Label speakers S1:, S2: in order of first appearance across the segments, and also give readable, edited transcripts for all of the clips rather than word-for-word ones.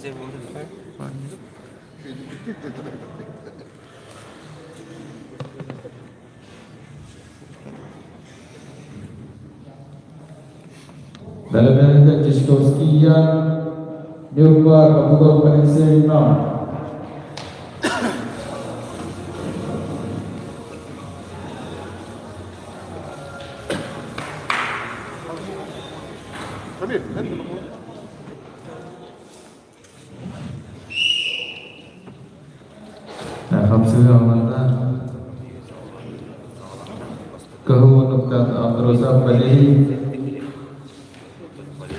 S1: Dalam hal Jishkowski yang diubah kebuka Malaysia 6. Hamzah Amanda kehunukan Abdurrazak Bali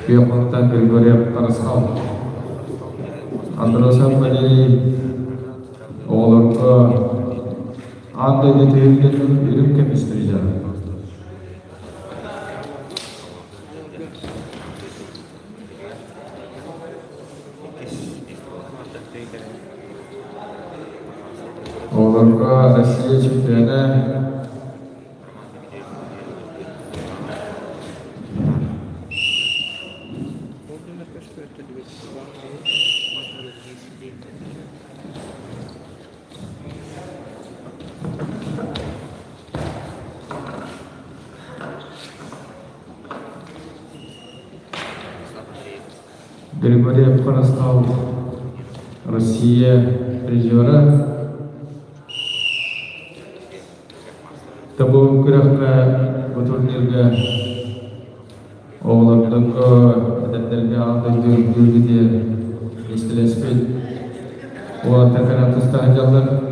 S1: pihak pengutan Gregorian Karasham Abdurrazak Bali oğlakka anda detaylı ürün kemistriyeceğim. Oğlakka Rusya çiftliğine Gregorian Karasham Rusya juara tabung geraknya betul dirga oğlakka adatlarga aldığı diye istilah speed o terkena atas tahajalan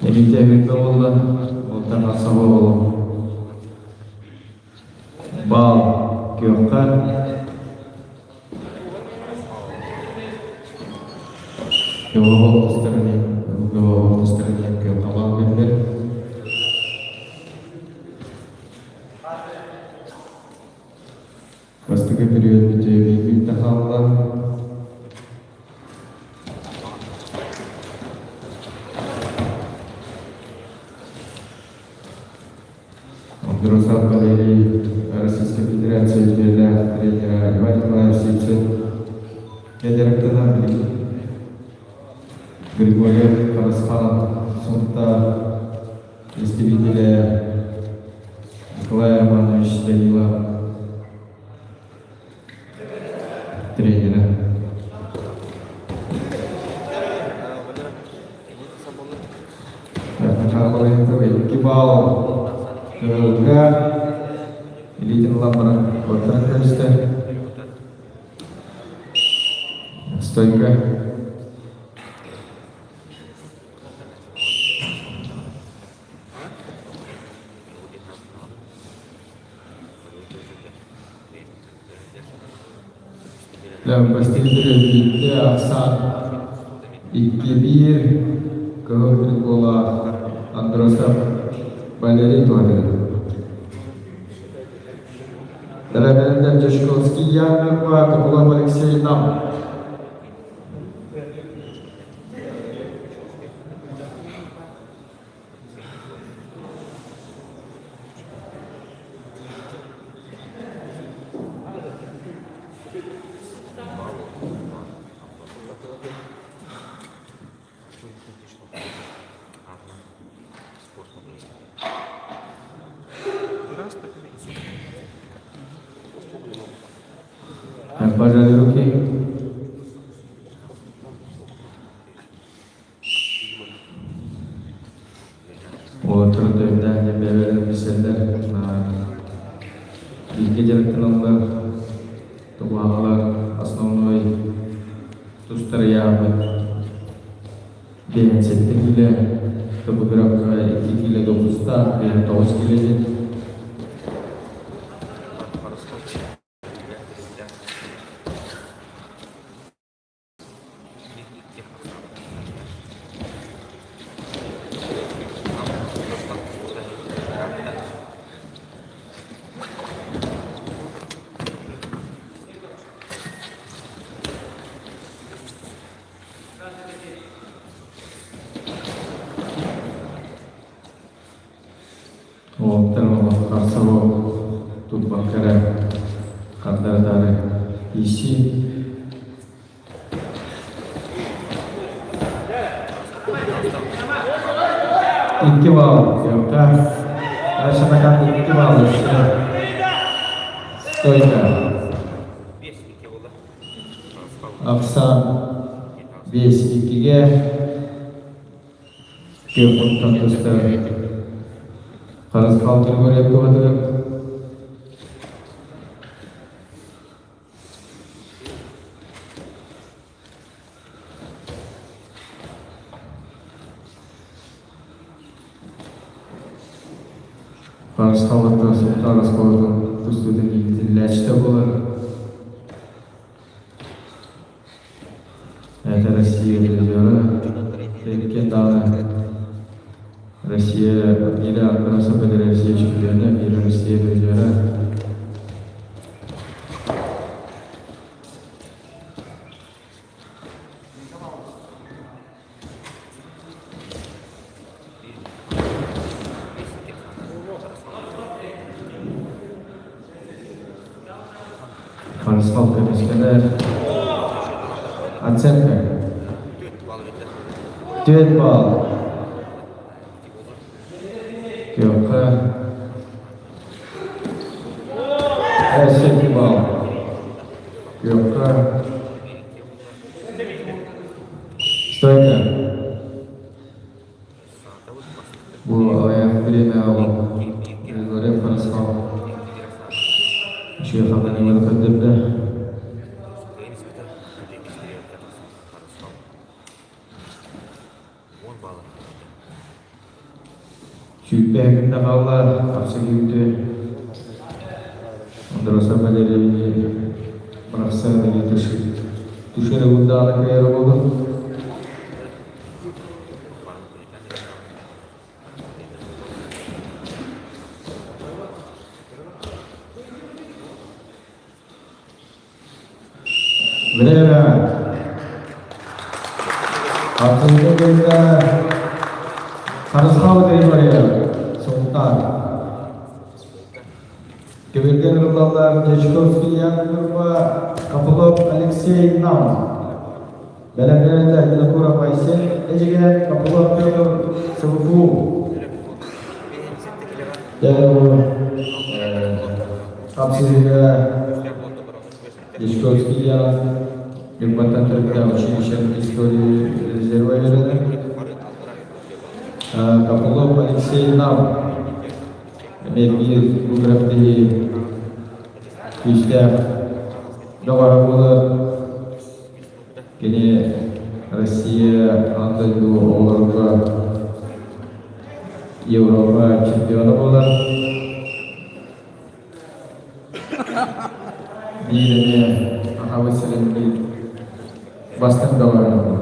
S1: ini cewek Allah utama sahol bal kyokan kyo sekarang kyo kamal bener pasti ke periode cewek kita Allah Abdurrazak Bali Российской Федерации для тренера Ивана Сичин Ядерактана Григорий Карашам Сунта истребителя Николая Ивановича Данила тренера. Кибал Kemudian ini dalam perang Kristen Stoika dalam pasti kita saat ikibir kehudupan bola Abdurrazak Bali itu ada. Dalam hal Jishkowski yang diubah kebuka Malaysia 6. Pada ruki terutama yang beberapa misalnya dikejar kenapa tualah asnonoi terus terjawab dia setinggi ke beberapa gila dobusta dia tahu sekali Оңтан қарсауы тут баққара қандардары еші. İki bal yaptı. Karşıdakan iki bal işte. Stoyka. Aksan 5-2'ye Kepun Tantıs'ta Karız Kaltır görev kıvadı. Karız Kaltır Sultanız koydu. Üstüden ilgilençte bulur. Это Россия лидера. Belki daha Россия или особенно Россия чемпиона, или Россия лидера. Фарсал комиссионер. Оценка. 9 балл. Кёпка. 7 балл. Кёпка. Стойка. Bu ayak birine alıp Rizore Farasal Şeyh Hakkı'nı mükaddimde Sütbekinde kallar, aksa gibi Ondan Valeri bıraksana da düşeri bunda alık ayarı olur. Время. Atıldı bölümde Karıskal Gregorya Sultan Gebergen Rıdlallar Ceşkovski Yankurba Kapılov Alexey Nam Belenlerinde Dilakura Paysel Ecegen Kapılov Pyotr Sıvıfu Kapsızlığı Ceşkovski Yan Jembatan Terbuka Училища Истории Резервоированных Kapılov Alexey Nam Energi Bugrafti Güçler Doğa Bola Gene Rusya Anadolu Avrupa Avrupa çempionu bola Birine Havasının bir Bastın Doğa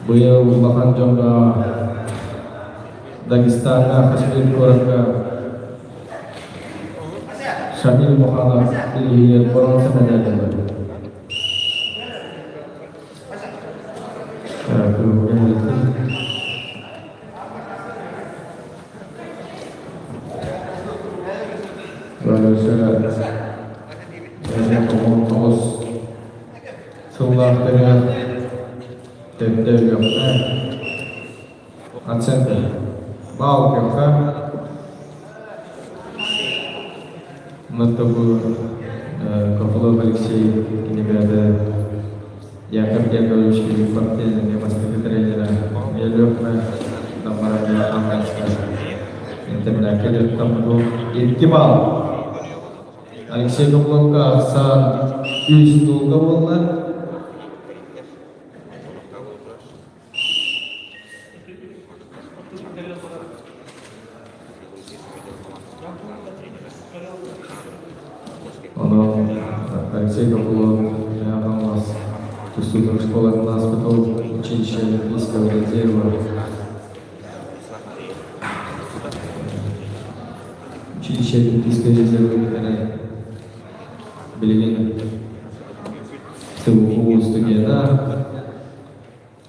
S1: Beliau bahkan juga Dagestan'a Kashmir Koraka Shamil Muhammad Ilhiyar Bronze medalya Lalu saya komentar setelah dengan Tetap yapma. Оценка. Балл кепка. Untuk Kapılov Alexey Kineberde Yakab Yakovich Partizan Yamastik Trenera Yelövme Namaraya Anlaşma Intermediate Tamdo 2 bal. Alexey Kapulov'ga aksan 3 dolga bollar. Алексей Копылов, Тустудная школа класс потом училище Олимпийского резерва. Училище Олимпийского резерва Билигина. Стыву студена,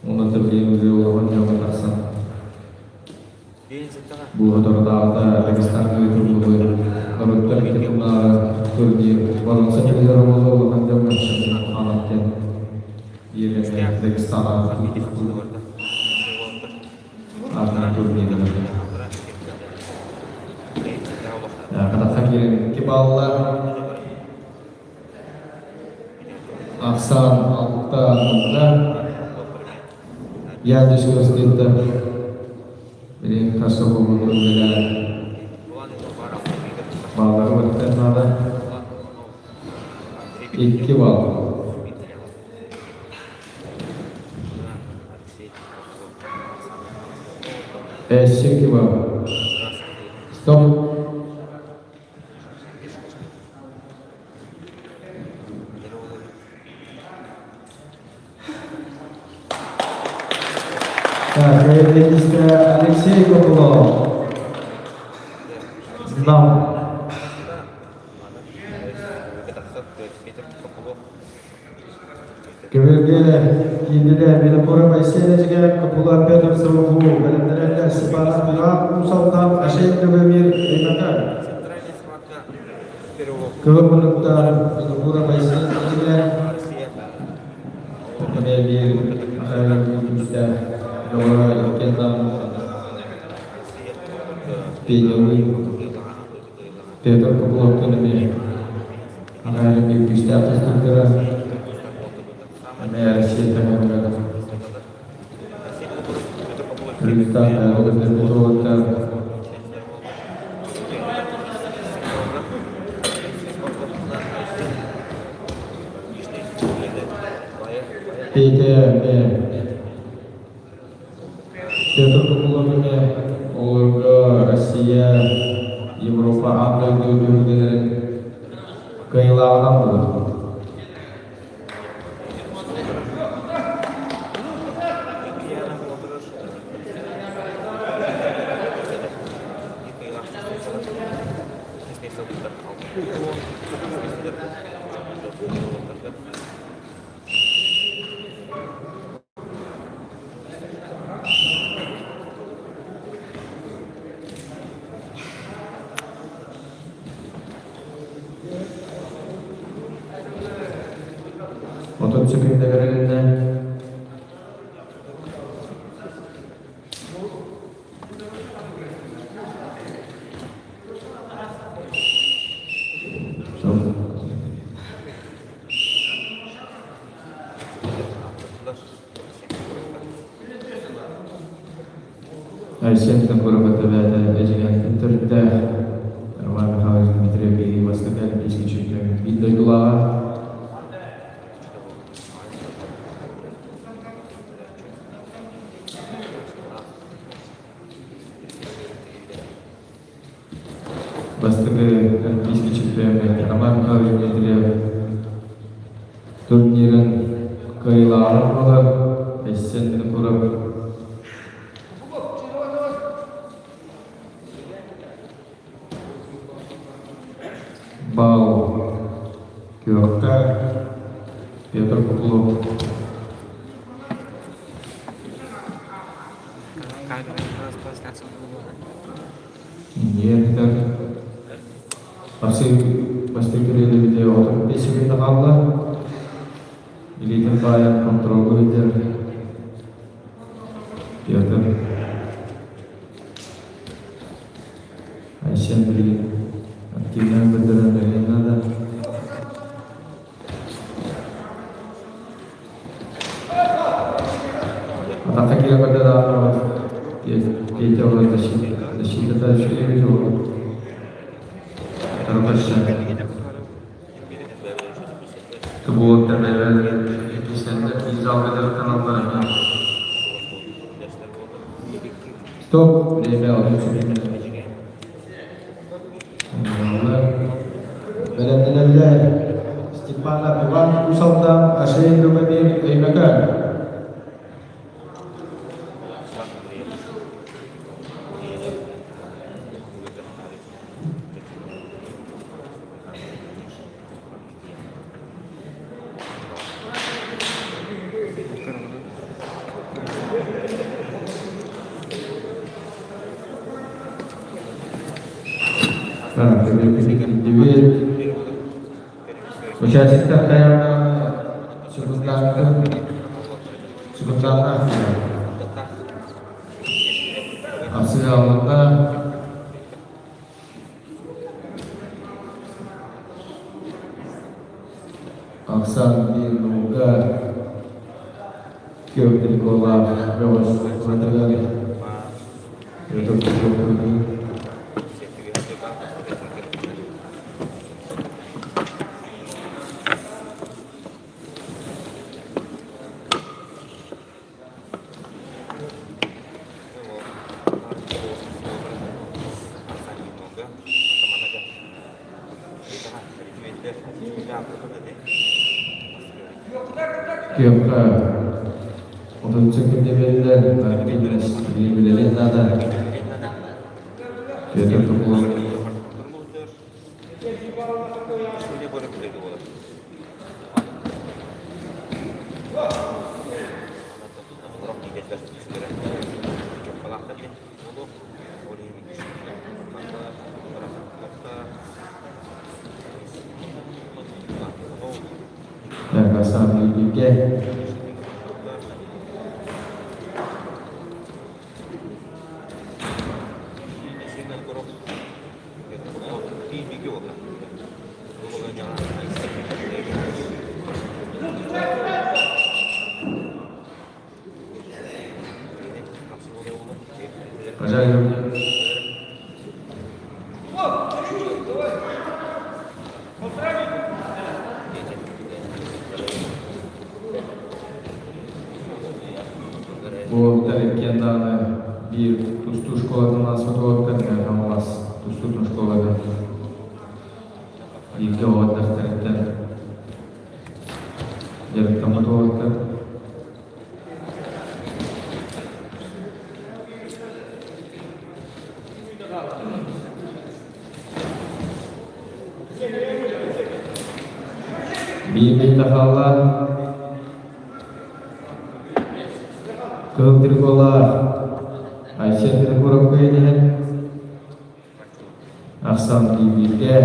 S1: он отобрел его в таксан. Bu otorda Pakistan'da turnuva Araplar ketuna turni balonsa prizar oldu hamda maçın anlattı. Yerine Pakistan'a Arna turnida. Ya kada hakirin kiballar Aksan altta ya diskusiyada benim tasavvurlu turniler bağları vakitlerinde 2 bal. Eşek bal. Stop. Так, Алексей Копылов. Знам. Кеверге киндиле бeni korumayı seyirciler Kapılar Pedro Savubu Belenderler Sipana Bilan Usavdan Aşeğinde ve bir eymakar Kıvırmılıktan beni korumayı seyirciler Kene bir Müste Dora Yokendam Penyoli Pedro Kapılov Kene bir Müste Atastıklara Saya siapkan mereka. Kita harus betul-betul Teater populernya olurga Rusia, Eropa, Amerika ülkelerinin kehilangan bu. Otobüse köyünde verildiğinde Aisyah tempura betul-betul dengan terda Arwah harus diterapi masakan di sini bila dua Bastığı Олимпийский чемпионат Роман Дмитриев turnirin kıyılarını olan eşsenini kurup Bal Gökte Petr Kuklov Nietler pasti kira video otak besi kita kalah militer bayan kontrol militer Petr Aisyah beri aktifnya beneran dengan nada otak kira pada dia jauh dari sini dari sini jauh Bu temeller ikisinde izah eder kanallarına. Stop. Neyme alıyorum. Belenderler Stipana Bivan Usavdan Aşeğinde ve bir eymakar. Участникlar tayyorlanadi. Sekundarlar. Asıl alanda aksan bir luka gövdelik olan yavaş kurtarılır. Youtube kurtarılır. Kiyokka untuk sekedar aktivitas bilik nada jadi untuk dan kasar biliknya bu terkian dana bir tustu şkoladan asfalt olarak kamulas tustu şkoladan ilk olarak terkian jadi kamu olarak bir tahalla Keutir kolar, Aisyah terkurang kuyanya, aksam dibika,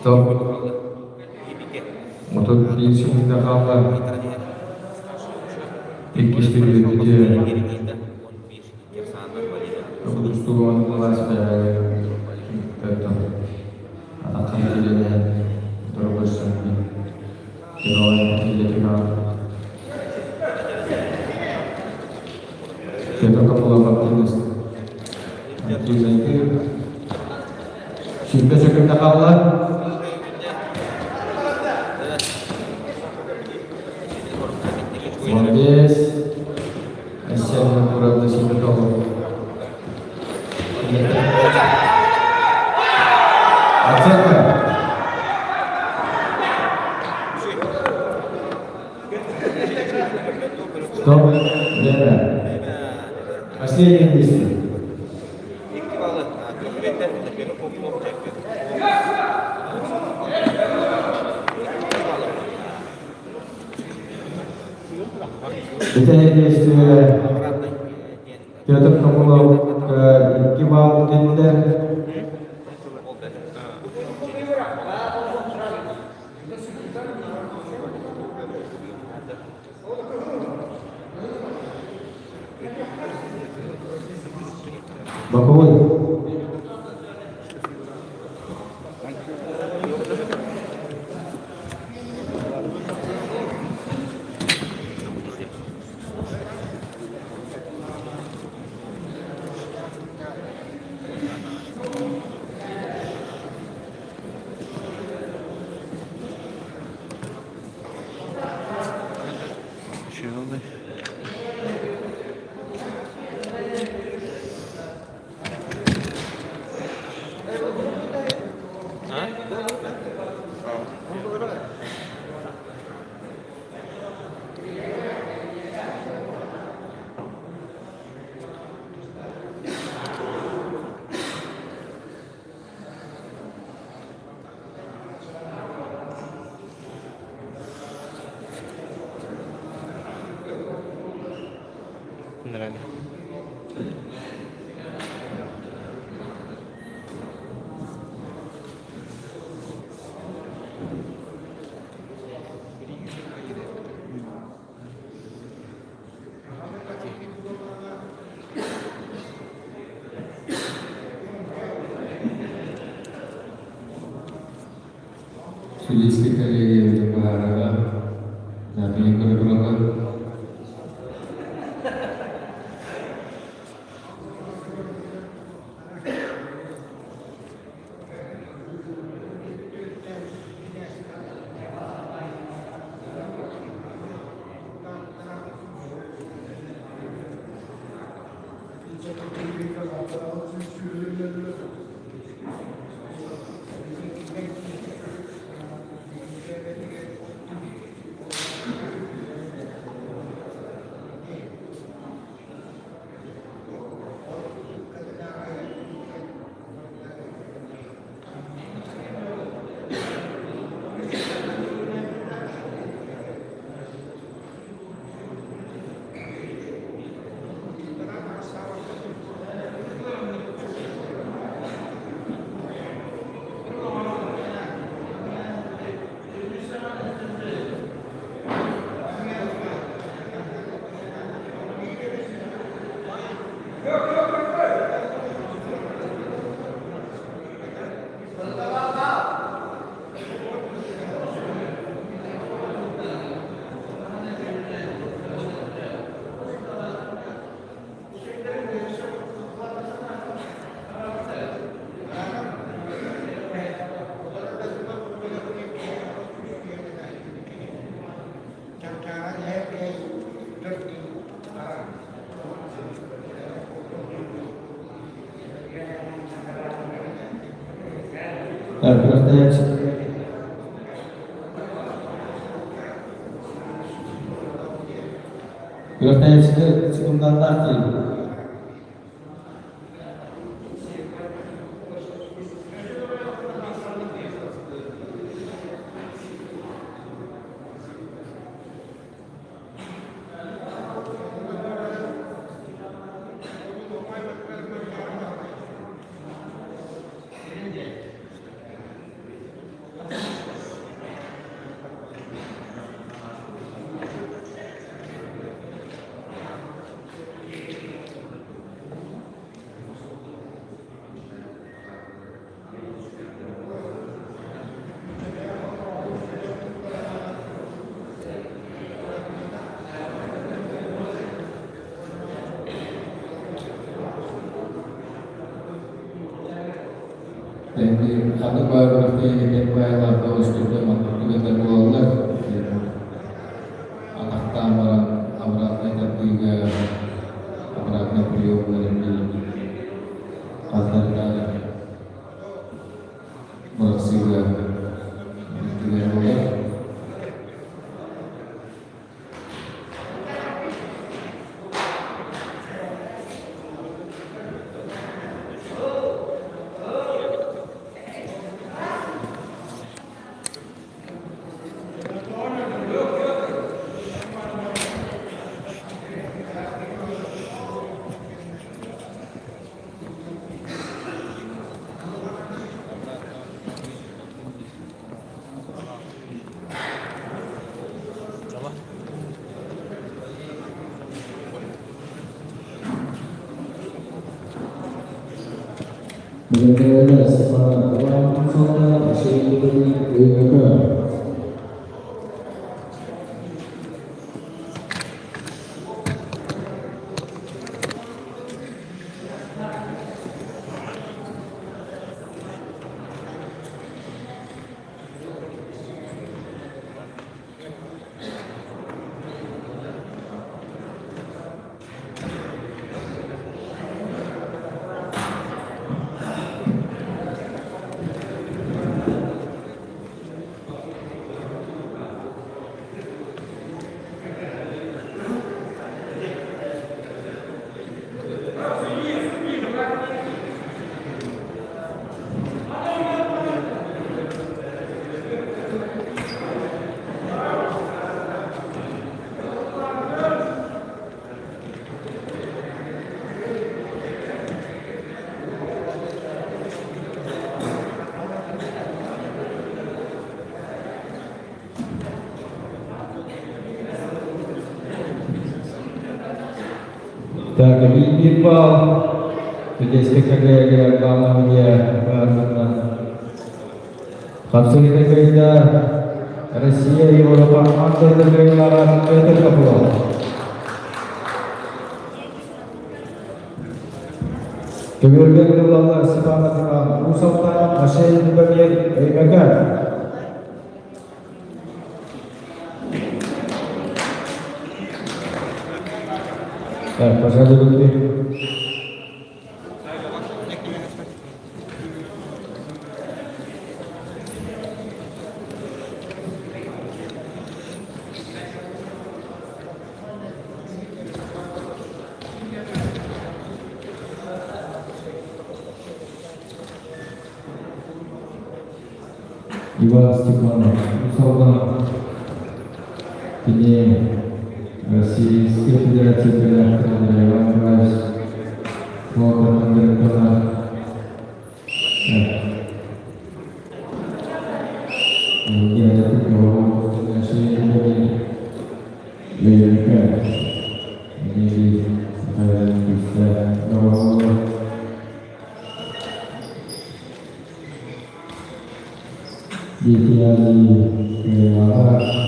S1: stop. Untuk di sini nakala ikistiri dia kebutuhan kelas tetap akan tidaknya terbesar kirawan tidak kita kepala optimis nanti nanti sudah sekitar nakala Mondes, Aisyah yang kurang bersih betul. Acehkan. Stop. Beda. Asli yang di sini. Kita ini istilah teater kamulau ke Kibau Tender. Bakul.
S2: beneran.
S3: Sulit sekali untuk berharap tapi berdoa. Grotesque secundatati. Jadi aku baru berarti tempat atau sudah masuk juga terkelola. Anak tamar awalnya ketiga awalnya beliau berhenti karena bersihkan tidak boleh. Benar-benar semangat orang saudara masih beribadah. Так, бит бал. Здесь ККГ главного Бармана. Kapsul Kekaidah Rusia Eropa Antar Negara Terkepulauan. Kemudian Allah Subhanahu wa Taala Musafa Asyid Bagian Ibadah. Pasal dulu. Iwan Stefano Musawa ini Российская Федерация Федеральная Иван Вайс Волга Андеркона kemudian ada bahwa destinasi ini Amerika ini bisa bahwa Ditiali Kewara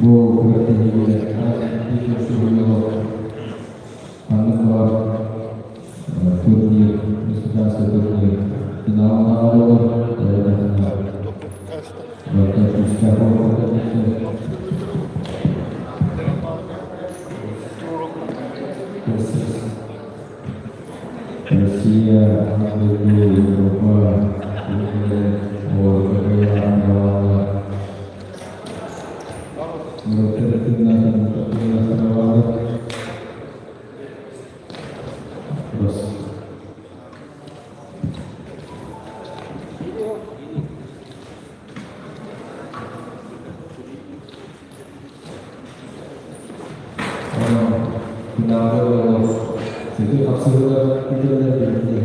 S3: berarti di seluruh anggota turnier disputasi turnier final awal dan berarti secara Rusia Eropa itu absolut tidak ada bedanya.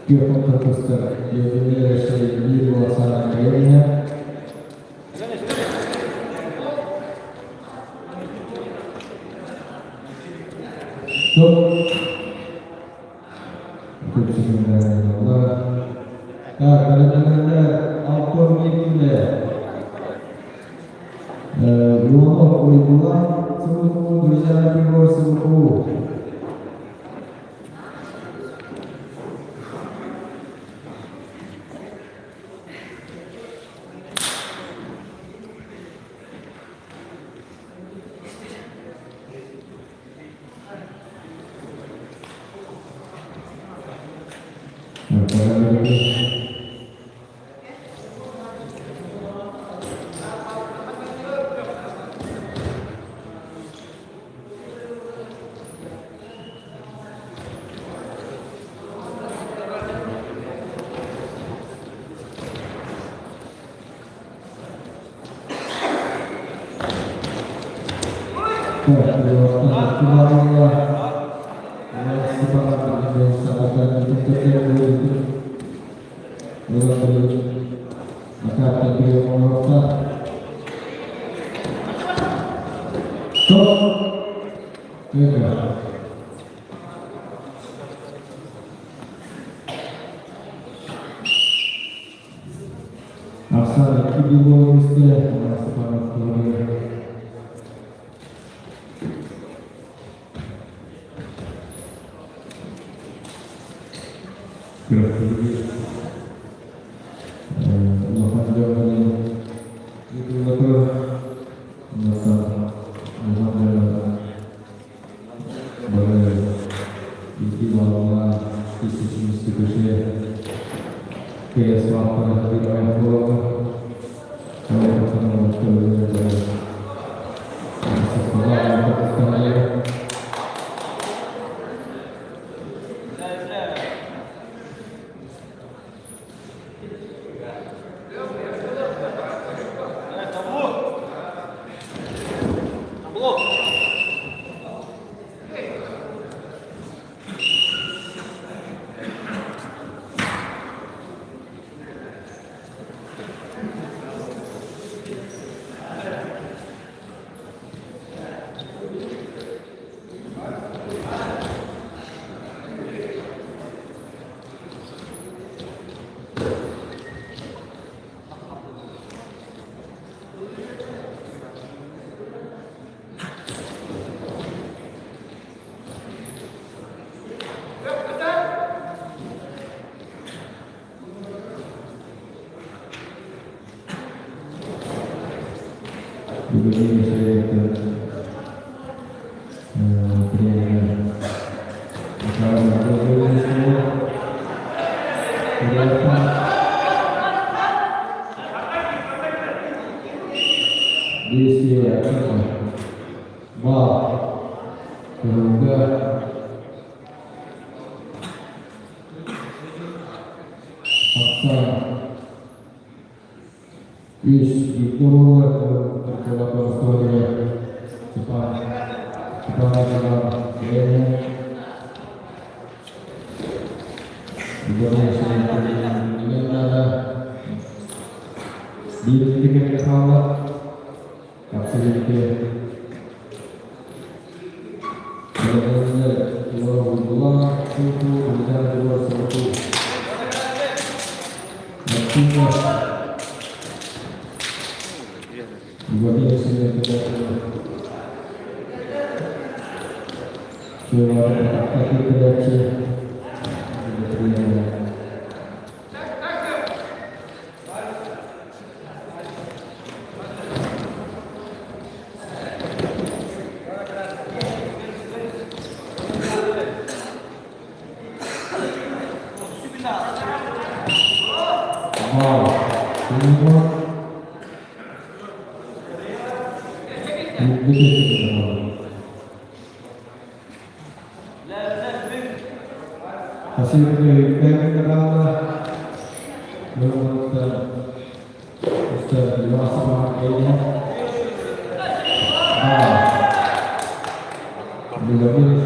S3: Dia memperkostar dunia di luar sana kayaknya. Itu sebenarnya Allah. Kadang-kadang autor ini luar kuliah semua berjalan di luar semua. di bawah istilah separuh keluarga. Gerak tinggi. Makan jauh itu betul. Begini saya hasil dari terang Ustaz dewasa makanya bila ini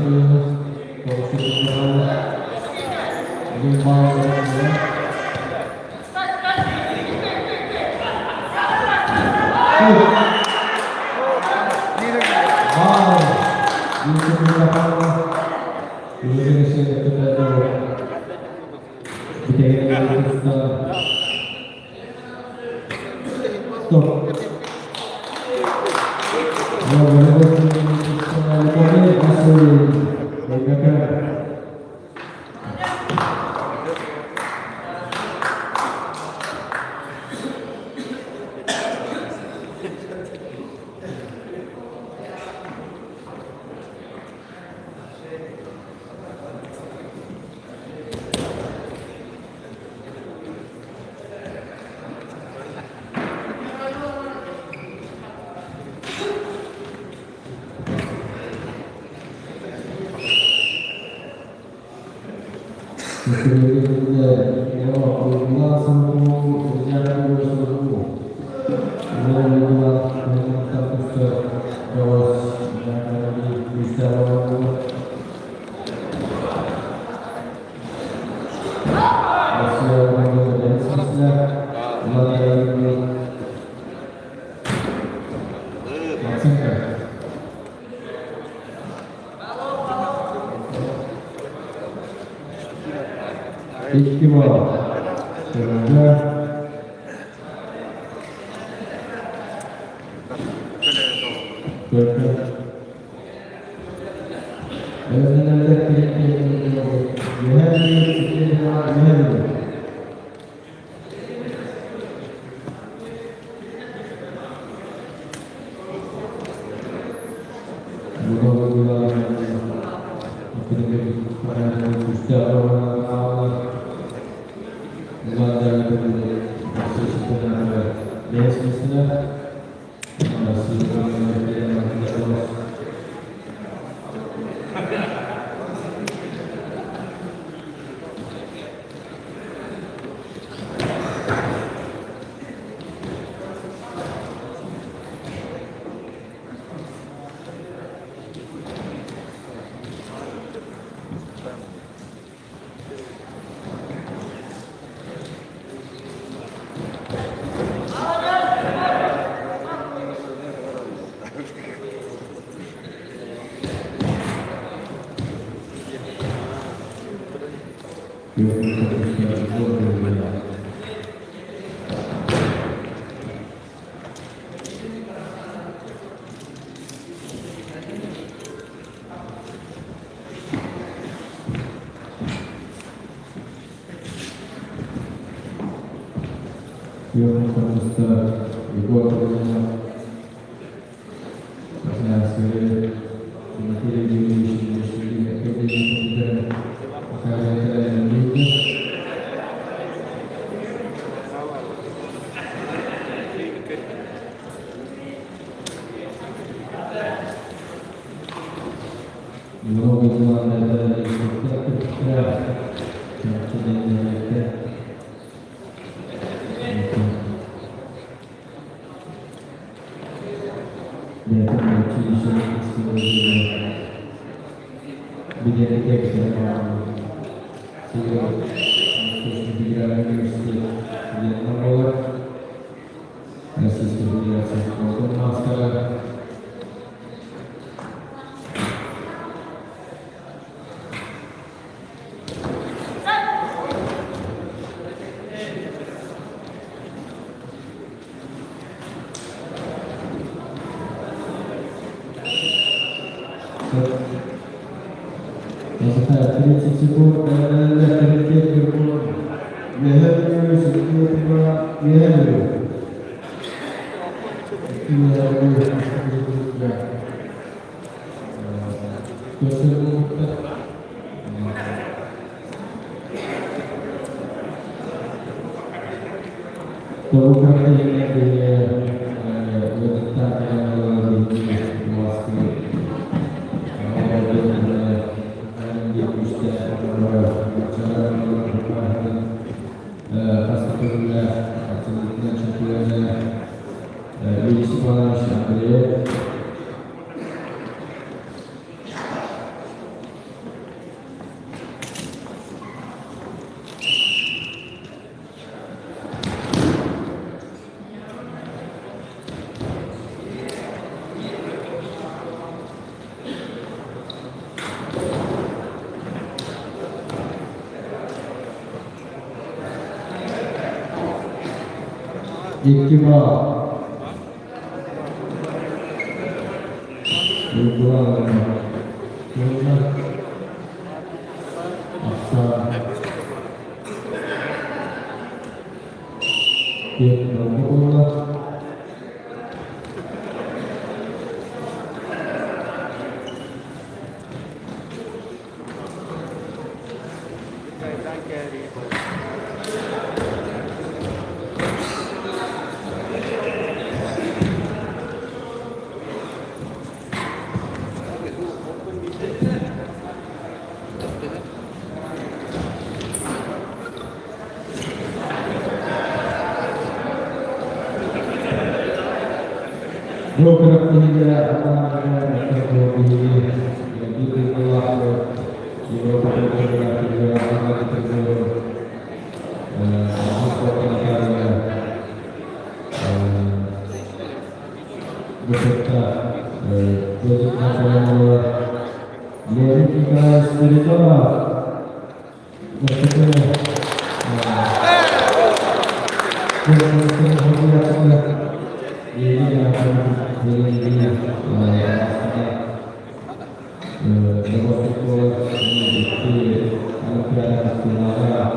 S3: piala finalnya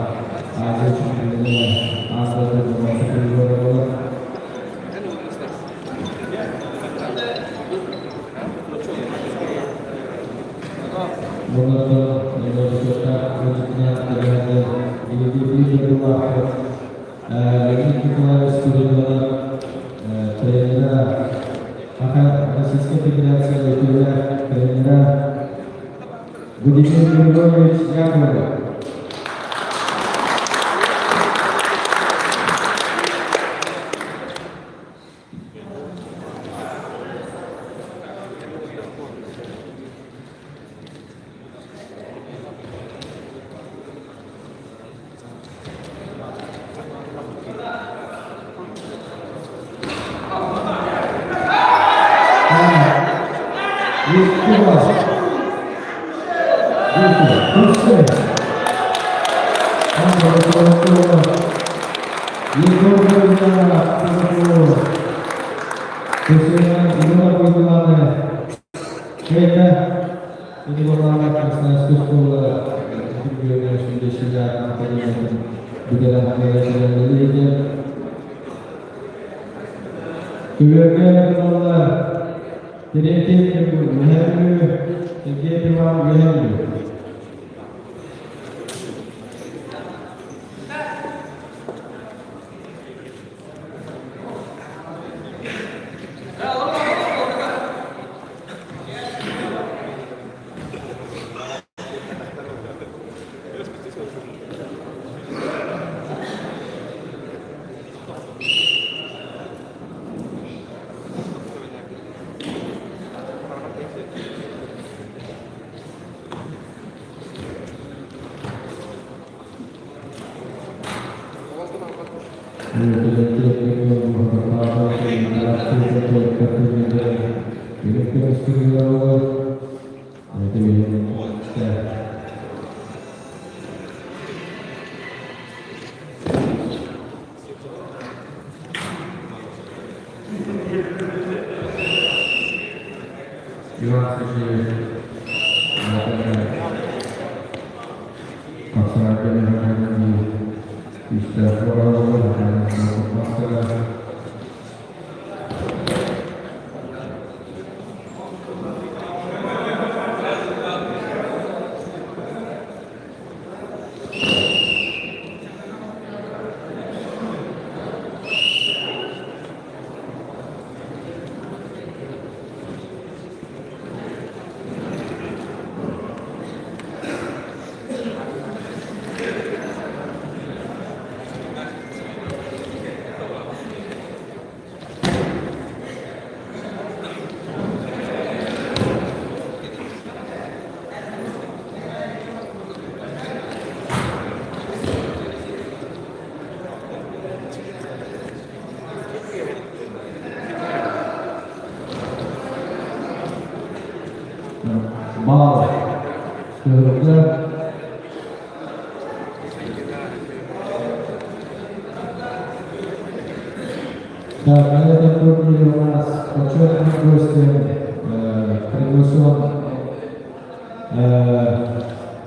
S3: Aziz Syukurnya Asal Termasuk Kedua Menonton Indonesia wujudnya terlihat individu kedua lagi kita studio ternyata akan asisten federasi kedua ternyata Budiman Mirgovic Jagoda.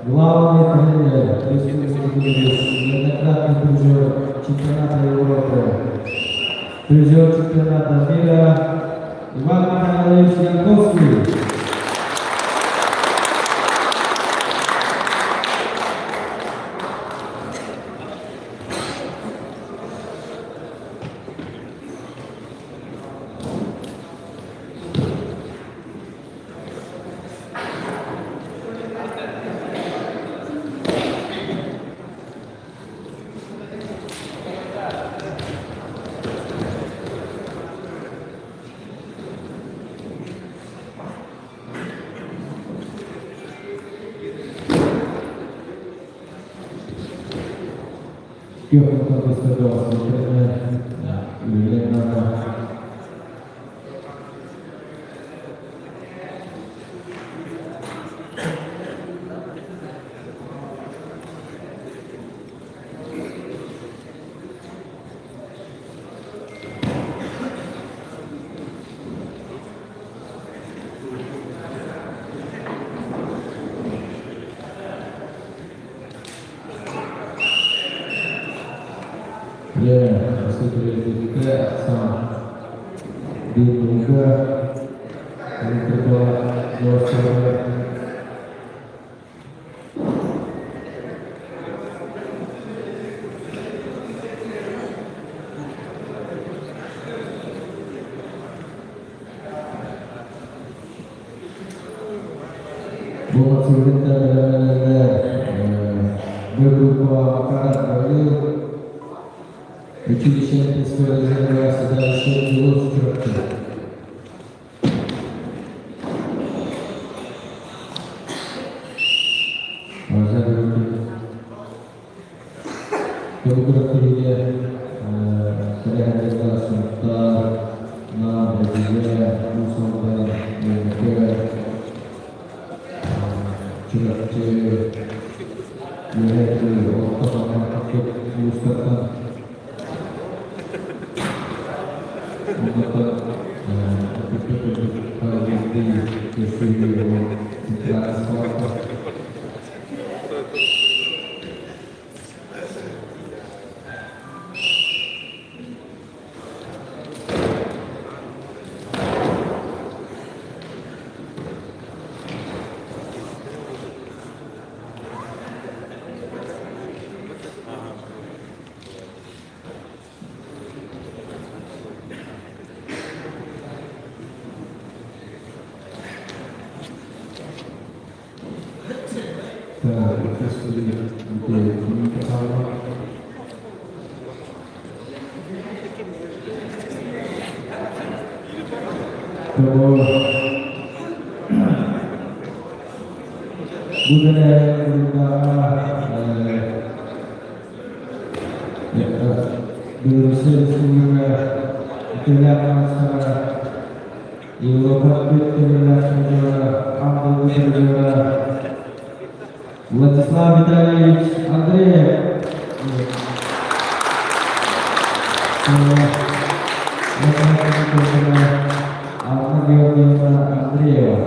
S3: Главный тренер неоднократный призер чемпионата Европы, призер чемпионата мира Иван Михайлович Янковский. Yok, otobüste de olsun. Ya, masih juga sama diduga yang kedua Joshua buat sebentar beberapa makanan baru Училище Пескарезерва Седалище Белов Чурки. Kemudian saya adalah Sultan Nabiya Musawan Mungkir Churki yaitu Otoman Akib Mustaqam Untuk di Владислав Витальевич Андреев. Анна Георгиевна Андреева.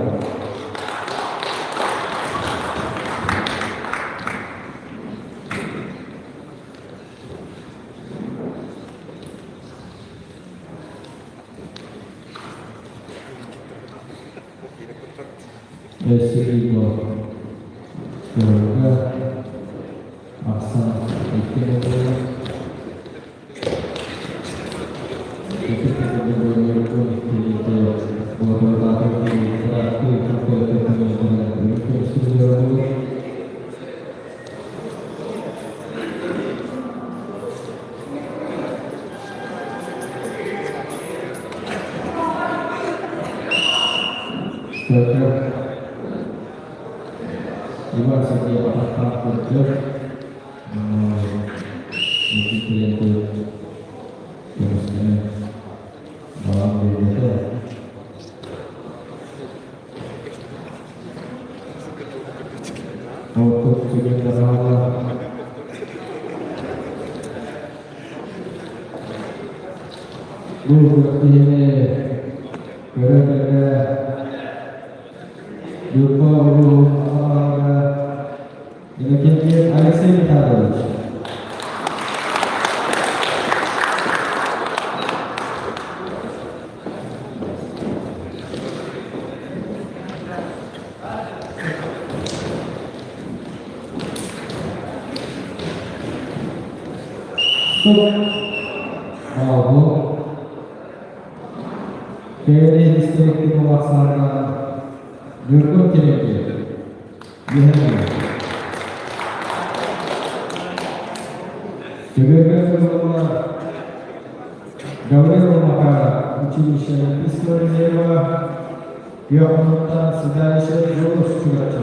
S3: Сергей Semoga Aksan itu Iba setiap tahun kerja, mungkin terlihat terusnya dalam berbeda. Untuk juga terawal, berarti ini gara-gara lupa Евгений Алексей Михайлович. Bravo. Kayaknya distrik itu melaksanakan Jurkun Kiriki. Gabriel Makara, Училище Пескарезерва Геомонтан Седалище Белов Чурки.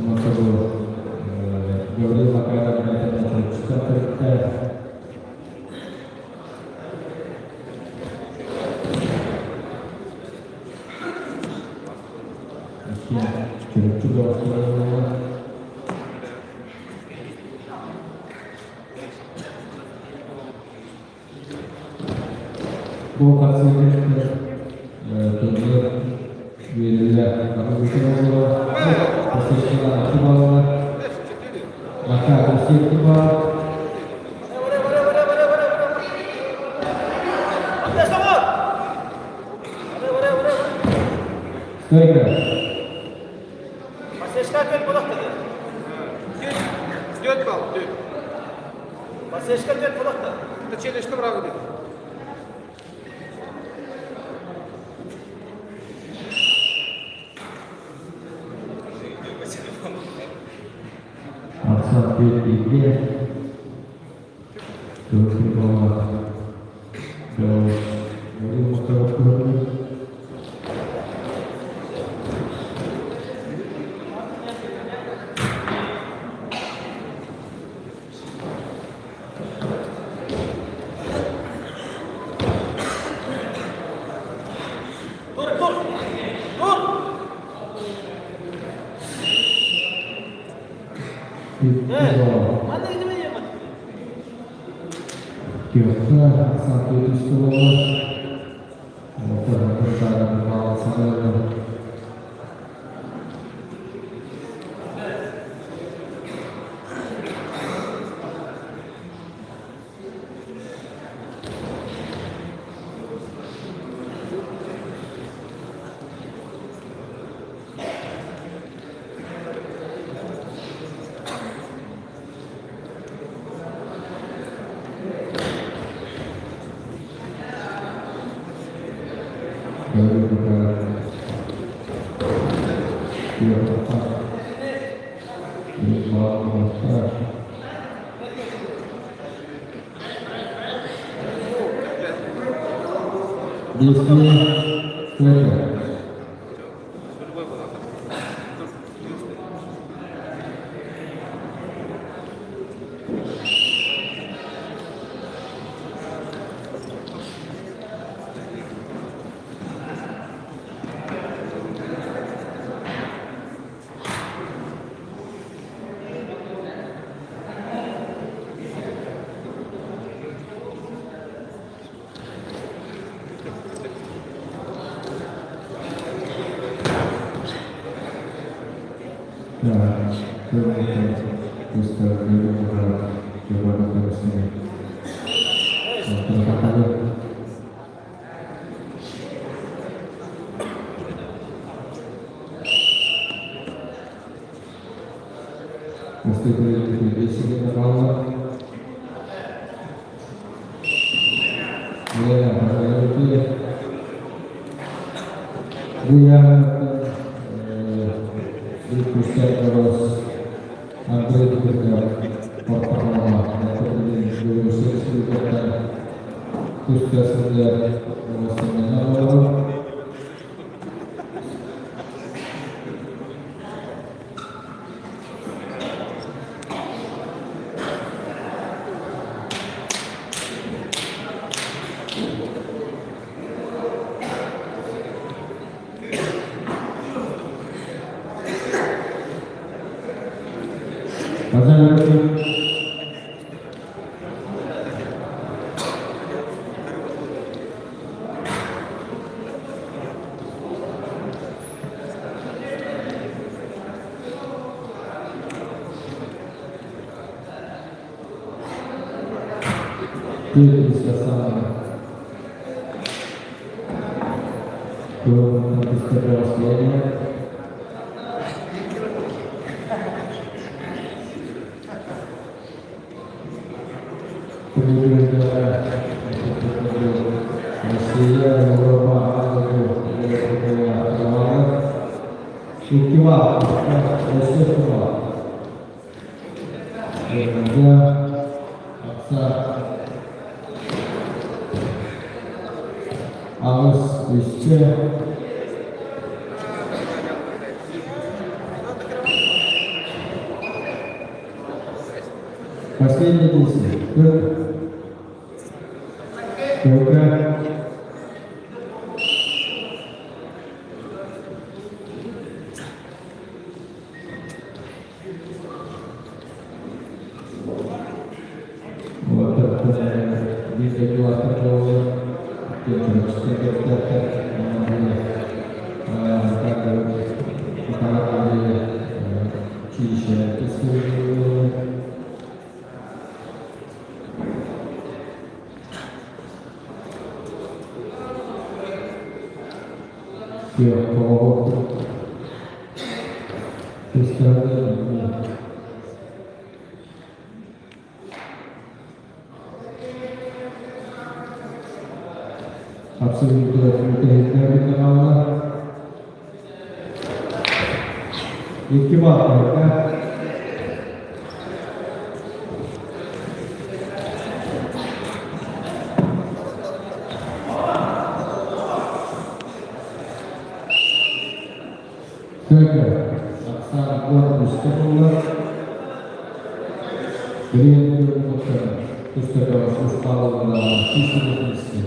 S3: Nomor Gauri Makara United Jakarta. juga bukan sedikit turut wilayah kalau itu posisi bawah maka posisi bawah striker sampai tiga terus ke bawah terus dari muka Kira-kira satu itu sekolah motor pertahanan kepala saya baru kita dia tepat ini malam besar di sini striker nah, Mister Nirmala coba datang ke sini. Tempat aja. Mesti di sini terlalu. Ya, ada itu ya. Dia pusat terus hampir bergerak pertama seperti Indonesia sekitar pusat sejak awal bisa sama belum habis keberhasilannya kemudian Asia Eropa Ikiwa Asia Indonesia Aksa Agus Wisce Последние действия. Только. Вот это везде глаз такого. Абсолютно канала. Экиватор, да? Только Оксана корпус тянула. Грин Пустакова устала на чистом месте.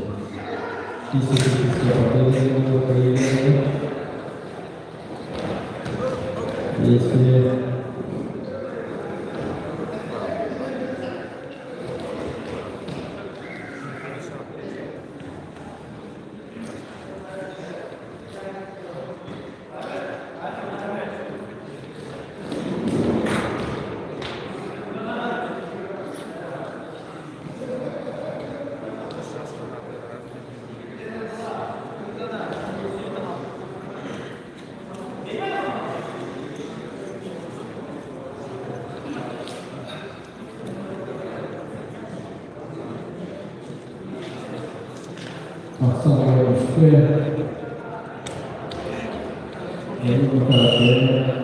S3: Если Оксана Русская,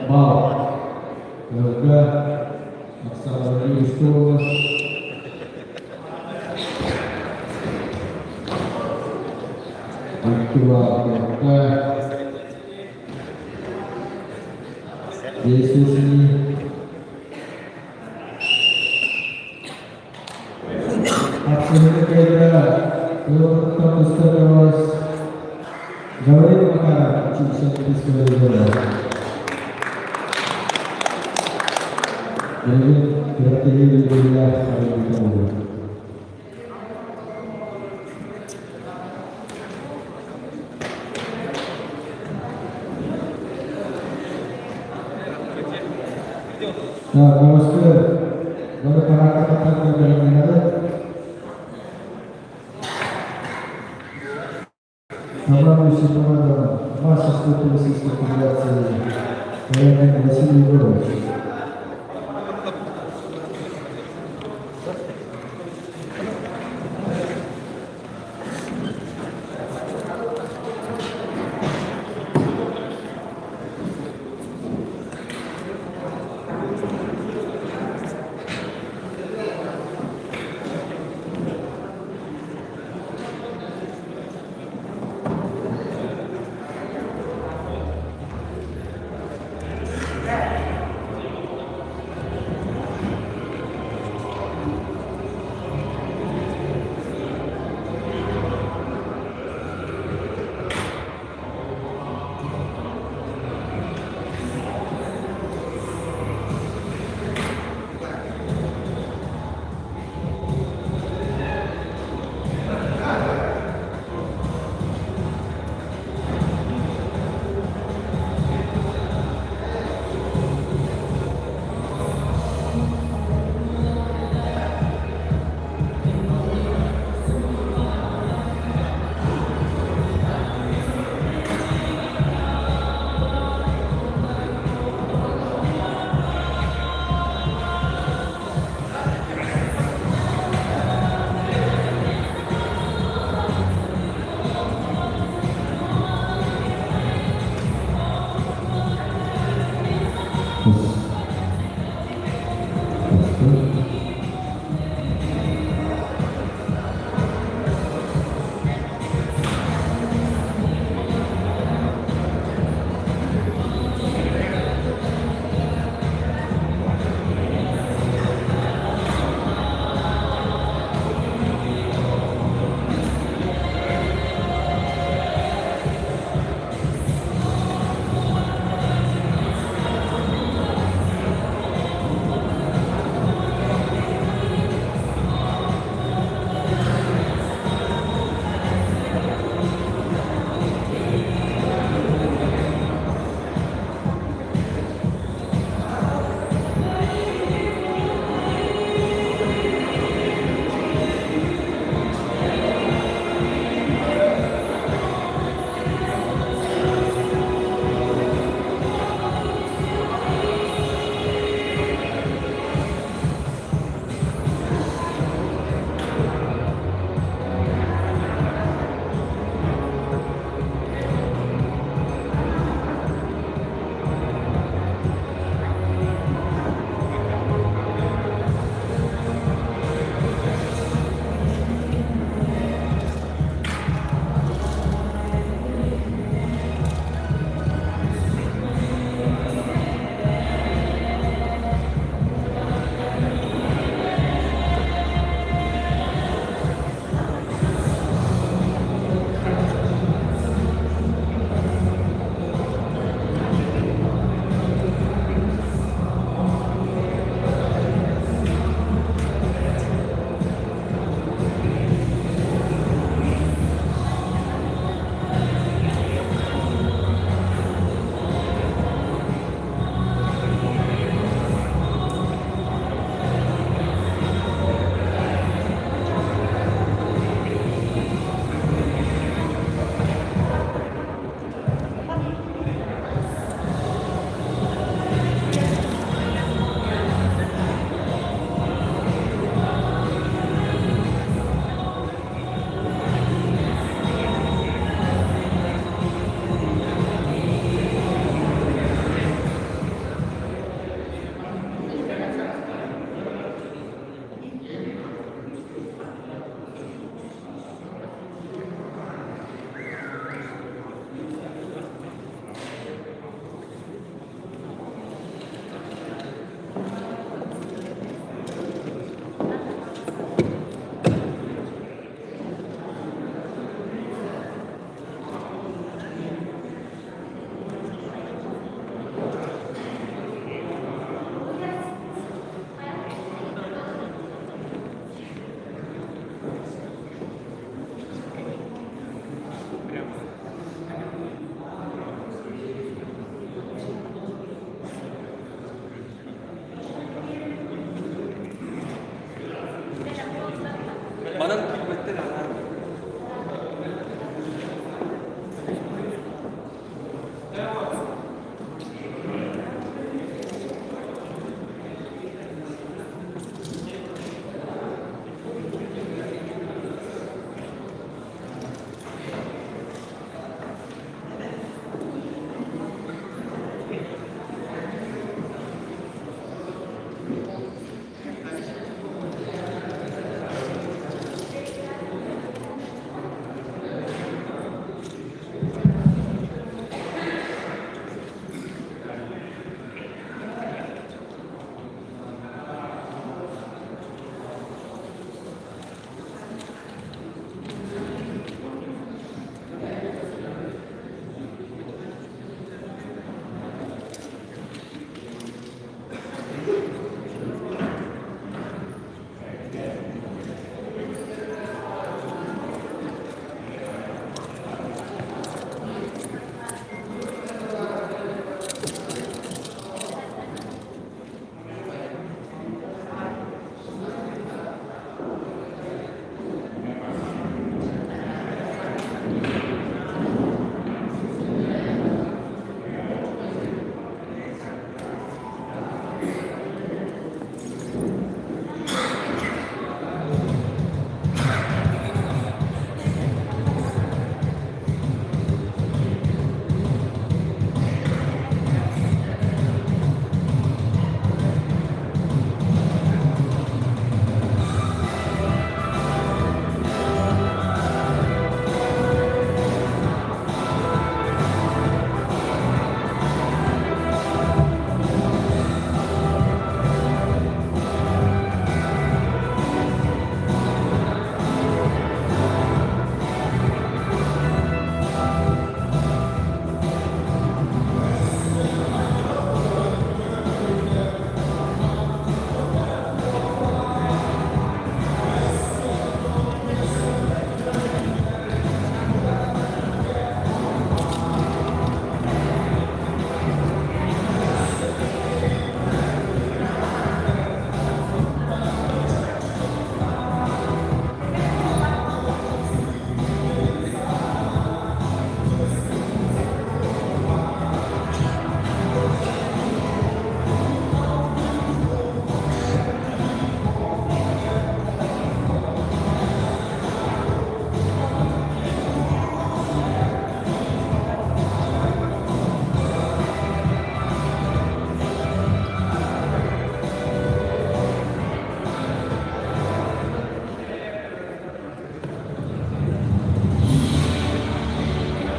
S3: Бал, ЛГ, Оксана Русская, Актива ЛГ, действующий, абсолютно когда кто-то старалась говорить пока учился английского языка. Привет, друзья, नमस्ते मेरे पराक्रम Собравшись команда Московской Российской Федерации, военный Василий Егорович.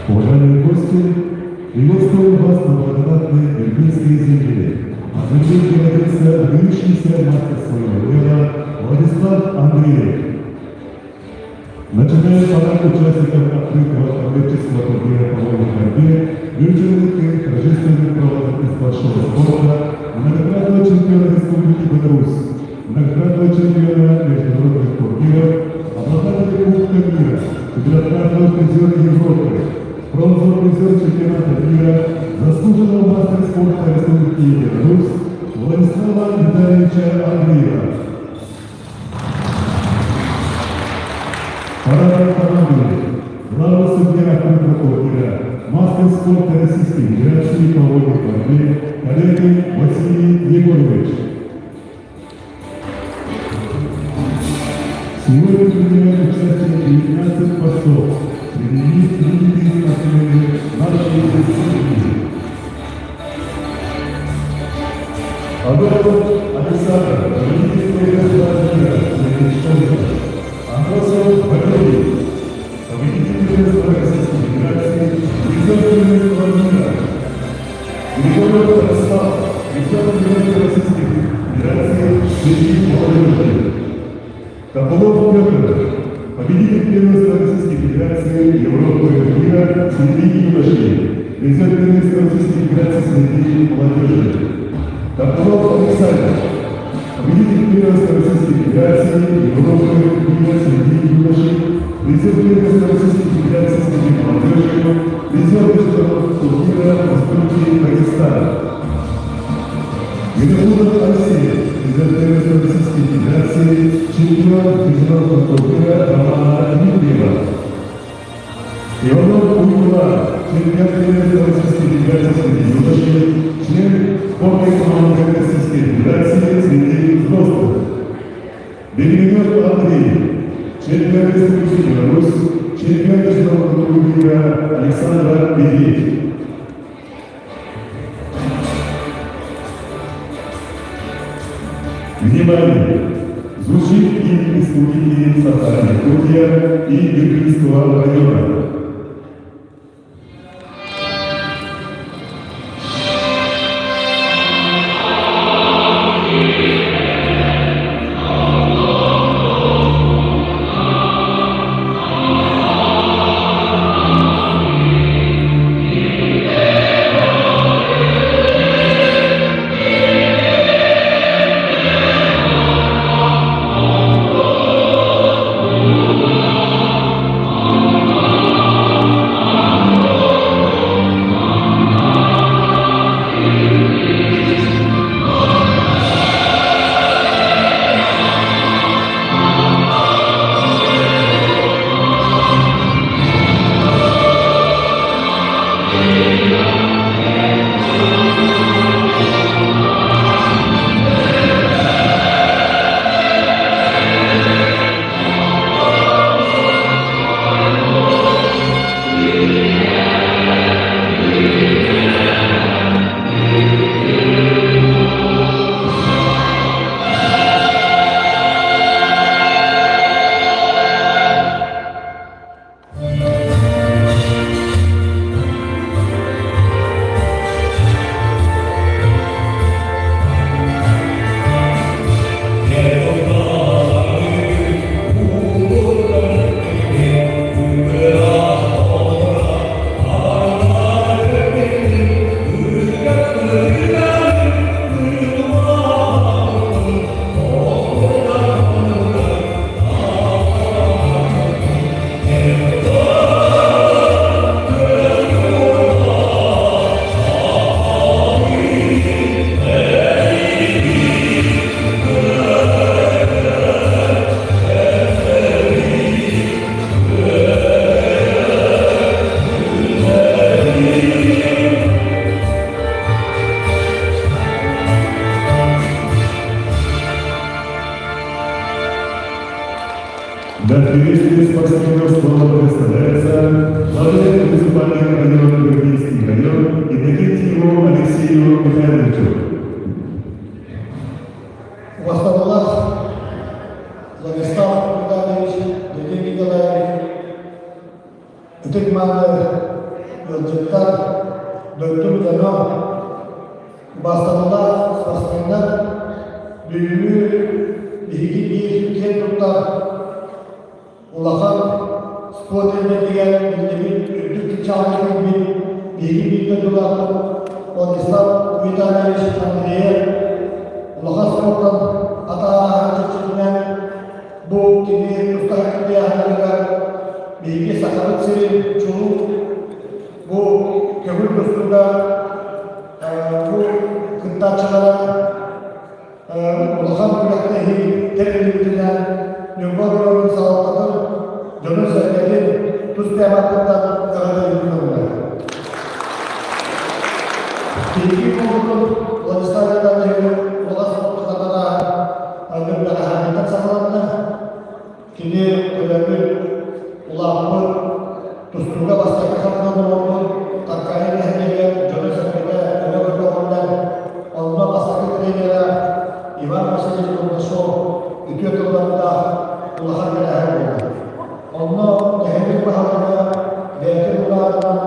S2: Уважаемые гости, приветствую вас на благодатной Иркутской земле. От людей родился выдающийся мастер своего дела Владислав Андреев. Начиная подарок участников открытого коммерческого турнира по вольной борьбе, выученных и торжественных проводов из большого спорта, многократного чемпиона Республики Беларусь, многократного чемпиона международных турниров, обладателя Кубка мира, четырехкратного призера Европы, бронзового призера чемпионата мира, заслуженного мастера спорта Республики Беларусь Владислава Витальевича Андреева. Парад команды, главный судья открытого турнира, мастер спорта Российской Федерации по вольной борьбе, коллега Василий Егорович. Сегодня принимают участие 19 постов, среди них 3 спортсмены нашей республики. Адольф Александр, победитель первенства мира среди школьников. Андросов Валерий, победитель первенства Российской Федерации, призер первенства мира. Григорьев Ярослав, призер первенства Российской Федерации среди молодежи. Тополов Петр, победитель первенства Российской Федерации, Европы и мира среди юношей. Президент Российской Федерации среди молодежи. Капралов Александр, победитель первенства Российской Федерации, Европы, мира среди юношей, призер первенства Российской Федерации среди молодежи, призер международного турнира в Республике Дагестан. Мирхудов Алексей, призер первенства Российской Федерации, чемпион международного турнира Романа Дмитриева. Иванов Уйгула, чемпион первенства Российской Федерации среди юношей, член сборной команды Российской Федерации среди взрослых. Бельменев Андрей, чемпион Республики Беларусь, чемпион международного турнира Александр Медведев. Внимание! Звучит гимн Республики Саха-Якутия и Иркутского района. Для приветствия спортсменов слово представляется глава муниципального района Гвардейский район Иннокентьеву Алексею Михайловичу.
S4: Уважаемый Владислав Витальевич, Дмитрий Николаевич, Тыкманов, Елжеттар, Доктор Жанов, Бастанулар, спортсмендар, büyüğü bir ülke tuttar. Улахан спорт edilen ülke çağrının bir dolar. Владислав Витальевич Андреев, Улахан спортtan ata çeşitlen bu kimi ustahlıklı yahanlılar bilgi sakalık seri çoğu bu kömür dostunda bu kıntaçlara Улахан Bülak'tahi terörlükler Nümbağlarının sağlıkları Dönür Sergeli Tuz Peygamber'den kararlı yürüyorlar. Bilgi konulu Vladislav'dan Андреев Улахан спортlarına Gümrük Ahmet'ten sağlandı. Kini önemli ulağımı Tuzlu'da bastaki kapıdan oldu. Takkaya nehriye Dönür Sergeli Önemli olanlar Onunla bastaki kriyelere İvan Vasili'nin kurbaşı Ütüye turlarında Ulağan neler oldu. Onu nehirlik baharına Değerli Ulağan'dan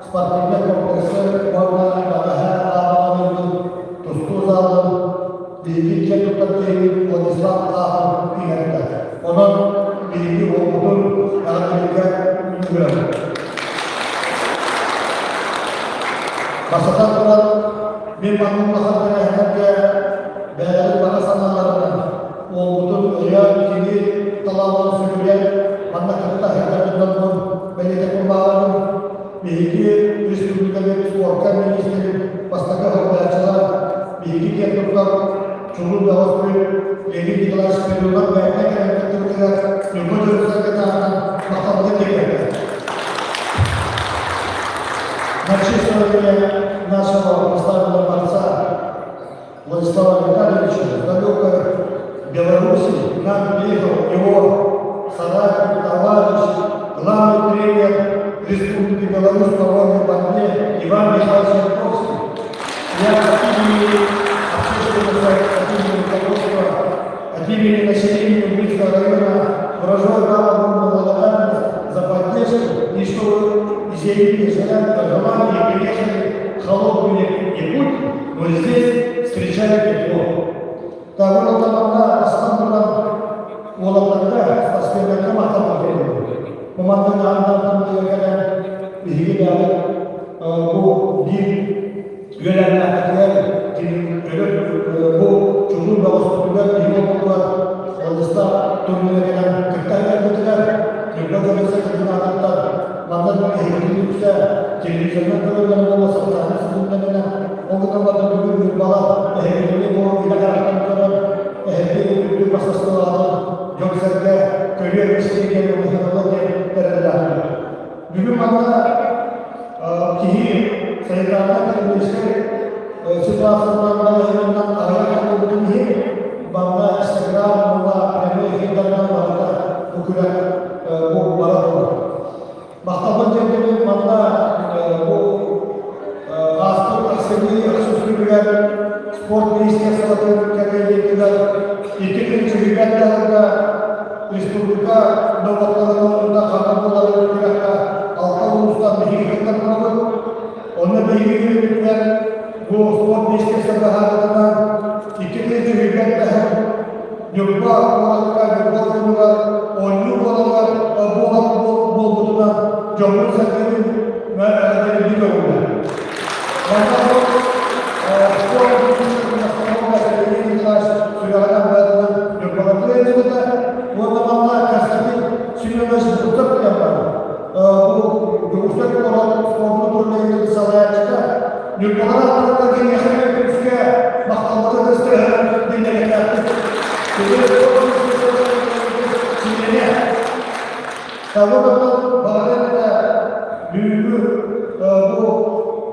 S4: Spartakya kompleksi Orada Dağıha Ağabey'in Tuzlu'da bir bakımlığa herhalde değerli bana sanarlarına olduğu öyle ikili talabalı sürüyen bana kırta herhalde belediye kurbanlarım bilgi Respublika'da Sporka Ministeri Pastaka Hokdaçılar bilgi kendimler Çukur Davasköy Yeni Dikalaş Periodan Beyne Kerenketirdiler Yılma Dörüsler'e tarafından bakalım tekrar Начисление нашего прославленного борца Владислава Витальевича в далекой Беларуси нам приехал его соратник, товарищ, главный тренер Республики Беларусь по водной борьбе Иван Михайлович Янковский. Я от имени общественного, от имени руководства, от имени населения Углицкого района выражаю вам огромную благодарность за поддержку и что вы изъявили желание и приехали в холодную Якутию, но здесь встречали тепло. Того заманда основном олаптарда спортсмендерге атап берілді. Команданың андардың келген бізге бұл бір үйлеріне атақлар бұл чужу дауыстырулар Европалар Владислав турнирінен кірттайдар көтілер Европаларсы кірген адамдар маңдан әйгіліксе телевизордан көрілген болмаса тағы сіздің Оңғыдан барды бүгін бір бала әйгілігі бұл илағарақтан көріп әйгілігі бір басастылады жоксерге көрер істеген ұлғырылы деп бәрілді. Бүгін маңда кейі сайыдардан кірмеске ситуациялардан әйгілігінен ағайған болдың ең маңда Инстаграм, прямой эфирдардан барда бүкілі бұл бара болды. Мақталған жердегі маңда бұл спорт министерството екінші ребята республика новоттарында қағанболары керекті алқа ұлыстан мехикаттар болды. Оны бейгелер бұл спорт министерството қағанболарынан екінші ребята нүрба болатқа нүрба ойны болалар болғытынан жоғын сәттерін мәлі білі болды.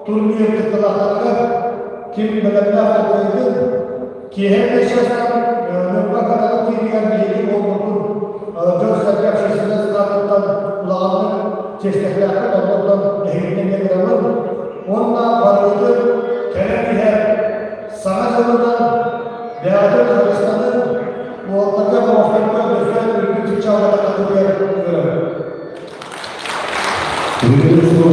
S4: Турнир кытылақтарға кем білімді қойдың, кейхен әшестен нұрға қадалып келген бейгін олғырдың жөксәрге әпшесіне сынағыттан ұлағының честәкләқі олғырдың әйгінен егірімін. Онына барылды кәрәкіхер саңа жылыдан бәғаты Қырғызстанның олғырға муафетті өсен үлгінші чағыда қатырген
S2: Министра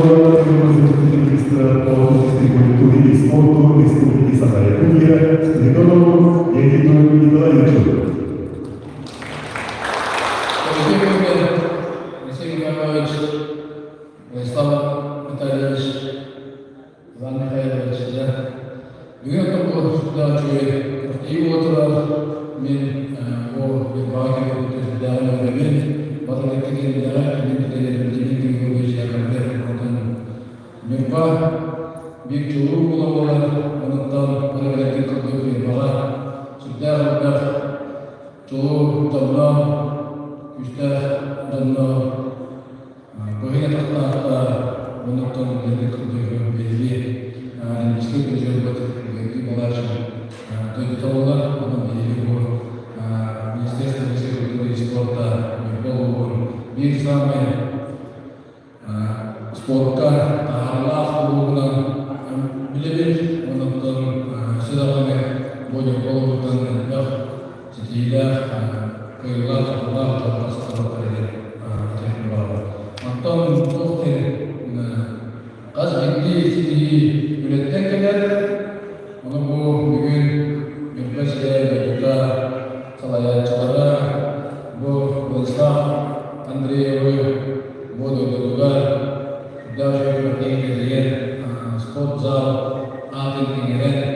S2: по культуре и спорту Республики Саха-Якутия Николаю Леониду Николаевичу.
S5: Алексей Николаевич, Владислав Витальевич, Иван Михайлович, бүгін бұл шықта жүйе қыртиып отырар, мен ол бағы өтірдігі өмен, Мирба бик чулуу бололар, онуттан көрөлөрдү көрдөк бара, сүрдө чулуу тамна, күстө тамна, бөгөне тактакта, онуттан көрдөк белги, ничек көзөбөт балачы, төтөлөр, анын белги бор, министерство культуры и спорта бир самый спортқа тағарлақ болуынан білебет, онықтың сыдағаны бойы болуынан сетейлер, көйлер, тағылар, тағылар тәрін бары. Антон тоқтен қаз бетті сетеyi өлеттен келер, оны бұл бүгін Меркасия, Юта, Салаячылары, бұл Владислав Андреевы, Вододоругар, даже в спортзал, атомный tinggiran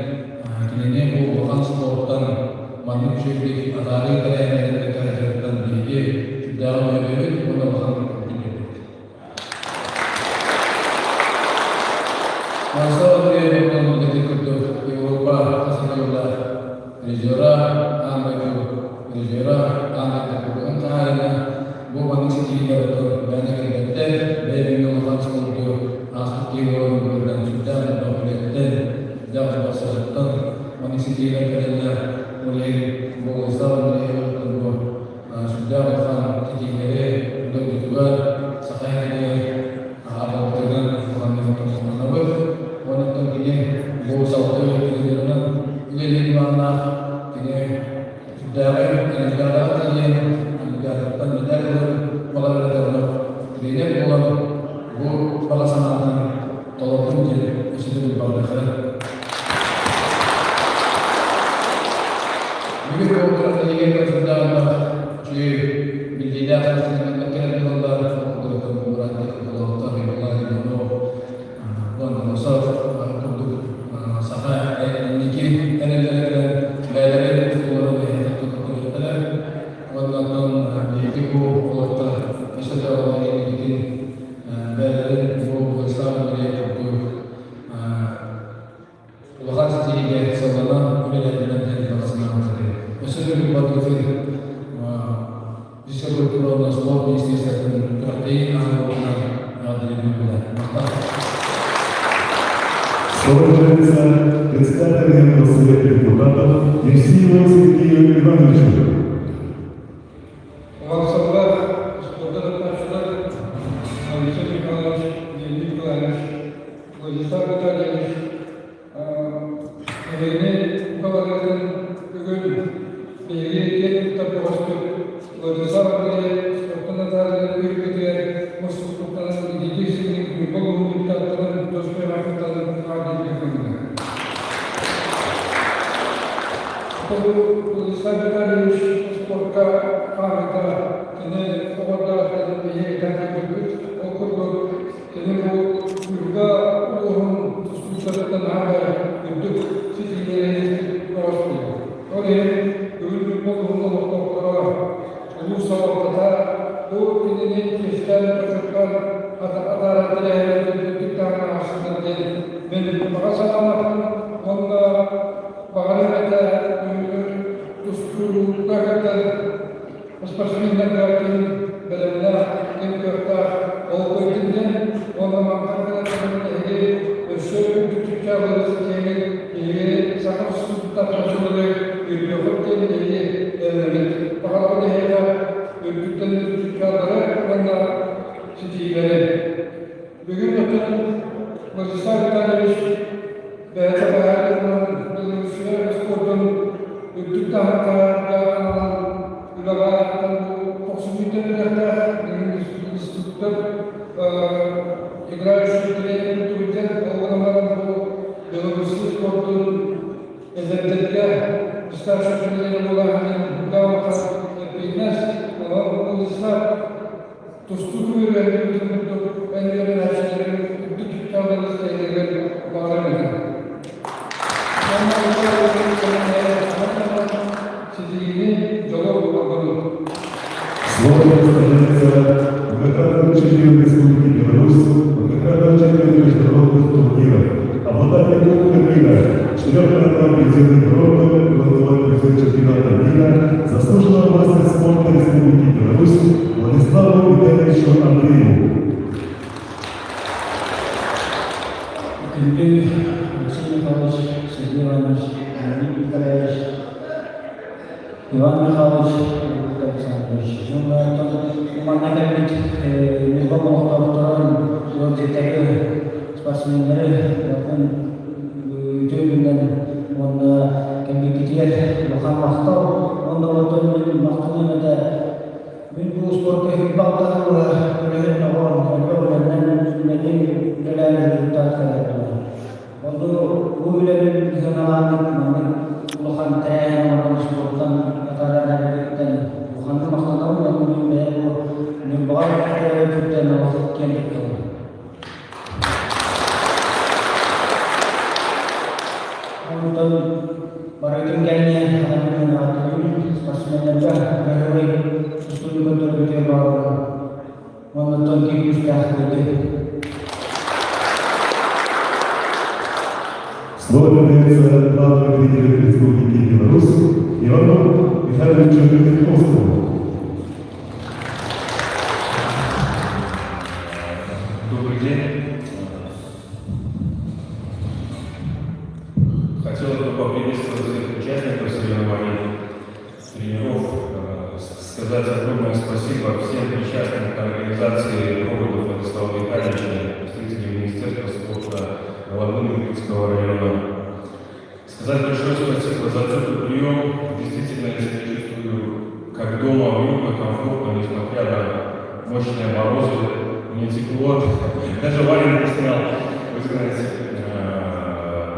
S5: kini bu bukan sportan manusia di atari kalian dan di dalam itu merupakan masa dia bertemu dengan Eropa Asia Rizora Rizora bukan caranya bukan sih kalau banyak yang betul dari nomor satu asli orang dan sudah betul jauh besar manusia kerana mulai bangsa mulai sudah besar tinggi untuk dijual sekarang apa dengan orang orang wanita ini bangsa itu ini mana ini sudah negara ini negara malah ini bukan pelaksanaan tolong menjadi isu berbahasa. Mungkin kalau kita sudah di bidang dengan kegiatan Allah untuk berarti kalau tak dibuat itu bukan masalah untuk sahaya ini energi dari semua yang untuk kita walaupun di kota Israel ini bikin dari semua besar dari itu lokasi tinggi sebelum mulai dari pelaksanaan Maksudnya dibuat itu bisa berkurang dan semua bisnis akan berarti dari bulan.
S2: Слово представителям Совета депутатов Евсееву Сергею Ивановичу.
S3: untuk perhitungannya akan mengenai spasimen dan berbagai sesuatu betul-betul bahwa menonton TV sudah betul.
S2: Слово надається главному лідеру Республіки Білорусь Івану Михайловичу Михайловському.
S6: Добрый день. Хотелось бы поприветствовать всех участников соревнований, тренеров, сказать огромное спасибо всем причастным к организации роботов Владислава Михайловича, представителям Министерства спорта Вологодина-Иркутского района. Сказать большое спасибо за теплый прием. Действительно, я себя чувствую как дома, уютно, комфортно, несмотря на мощные морозы. Мне тепло, даже валенки снял, вы знаете.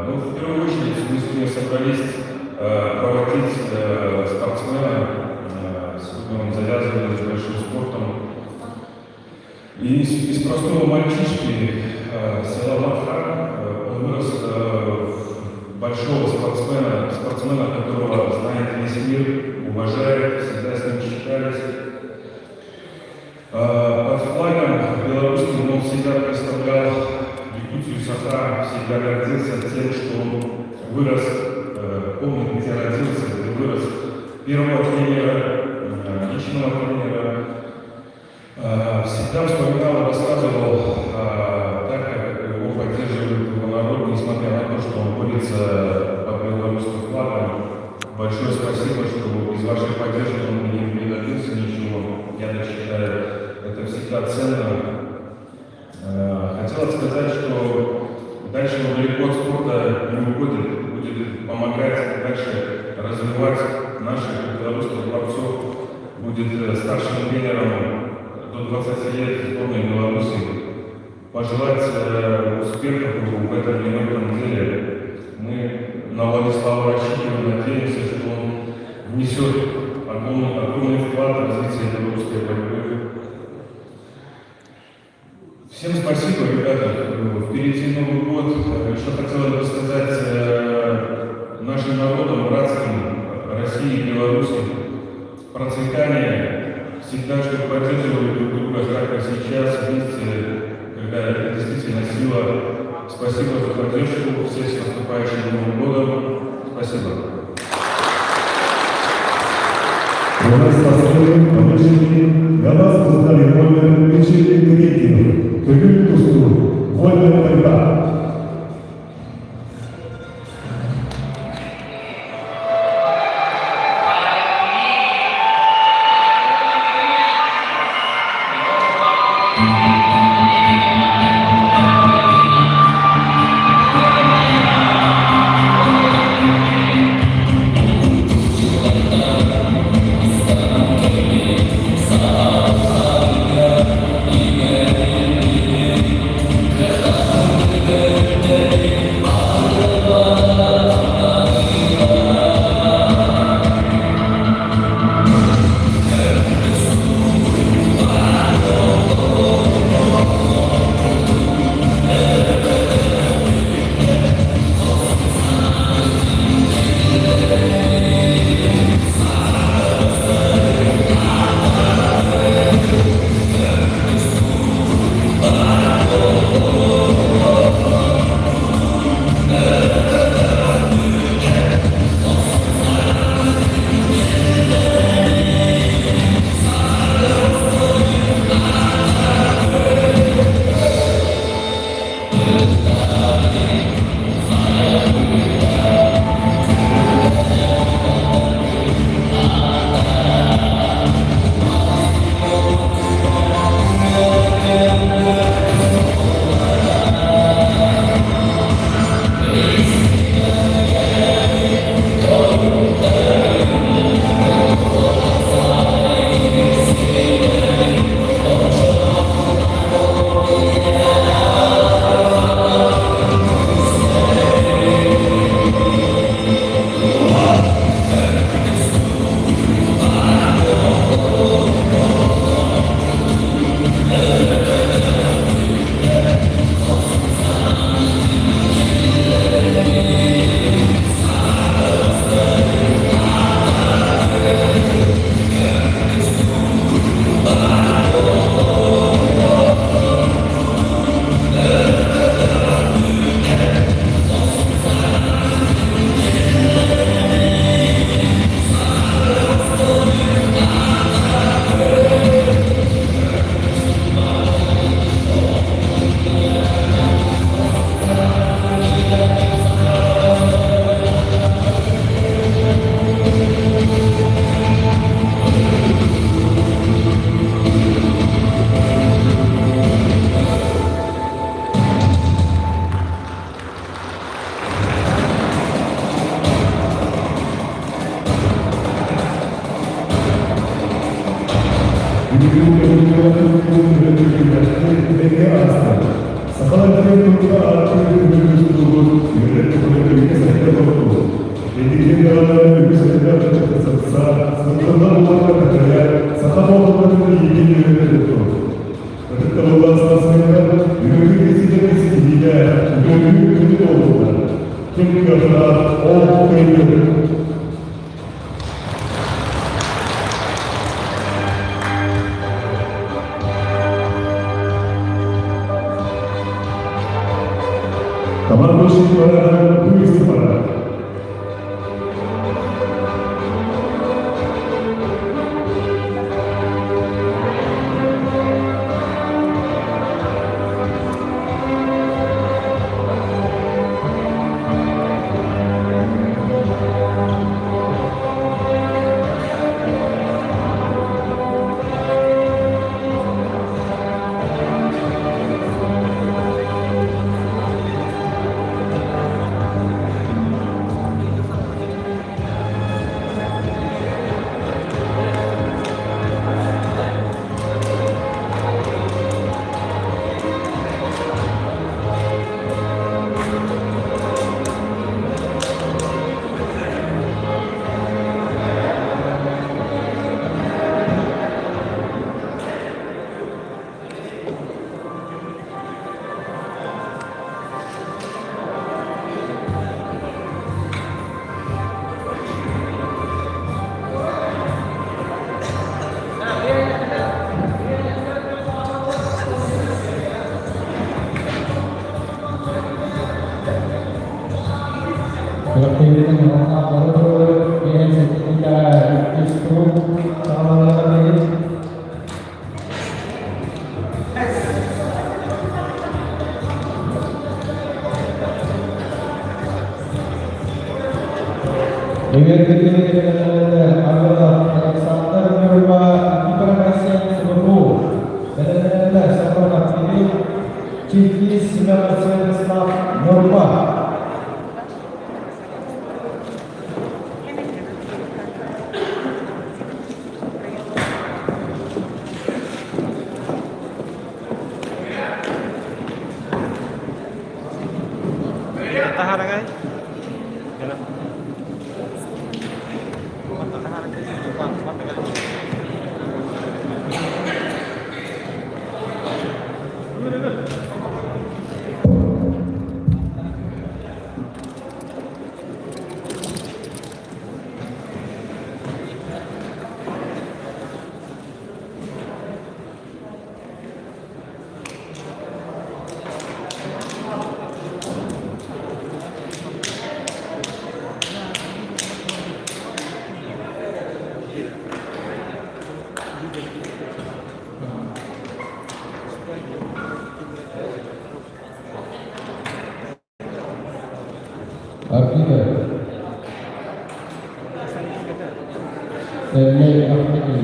S6: Ну, в первую очередь мы сегодня собрались проводить спортсмена, сегодня он завязывает с большим спортом. И из простого мальчишки села Матха он вырос в большого спортсмена, которого знает весь мир, уважает, всегда с ним считались. Под флагом белорусским он всегда представлял Якутию Саха, всегда гордился тем, что он вырос, помнит, где родился, где вырос, первого тренера, личного тренера. Всегда вспоминал и рассказывал, так как его поддерживает его народ, несмотря на то, что он борется под белорусским флагом. Большое спасибо, что без вашей поддержки он не добился ничего. Я так считаю, это всегда ценно. Хотел сказать, что дальше он далеко от спорта не уходит, будет помогать дальше развивать наших белорусских борцов, будет старшим тренером до 20 лет сборной Беларуси. Пожелать успехов в этом нелегком деле. Мы на Владислава рассчитываем, надеемся, что он внесет огромный вклад в развитие белорусской борьбы. Всем спасибо, ребята. Впереди Новый год. Еще хотелось бы сказать нашим народам, братским России и Беларуси, процветание, всегда, чтобы поддерживали друг друга, как и сейчас, вместе, когда это действительно сила. Спасибо за поддержку. Всех с наступающим Новым годом. Спасибо.
S2: Вона спасибо, помощники, для вас создали вольное вечерний коллектив. Кривильтусту, вольная борьба.
S3: Dengan ketinggian Alexander Nurba Ibrahim Seluruh dan Sabana Pilih Cikis 19 Nurba.
S1: Tahan kan?
S3: Artinya, Stanley Artikel.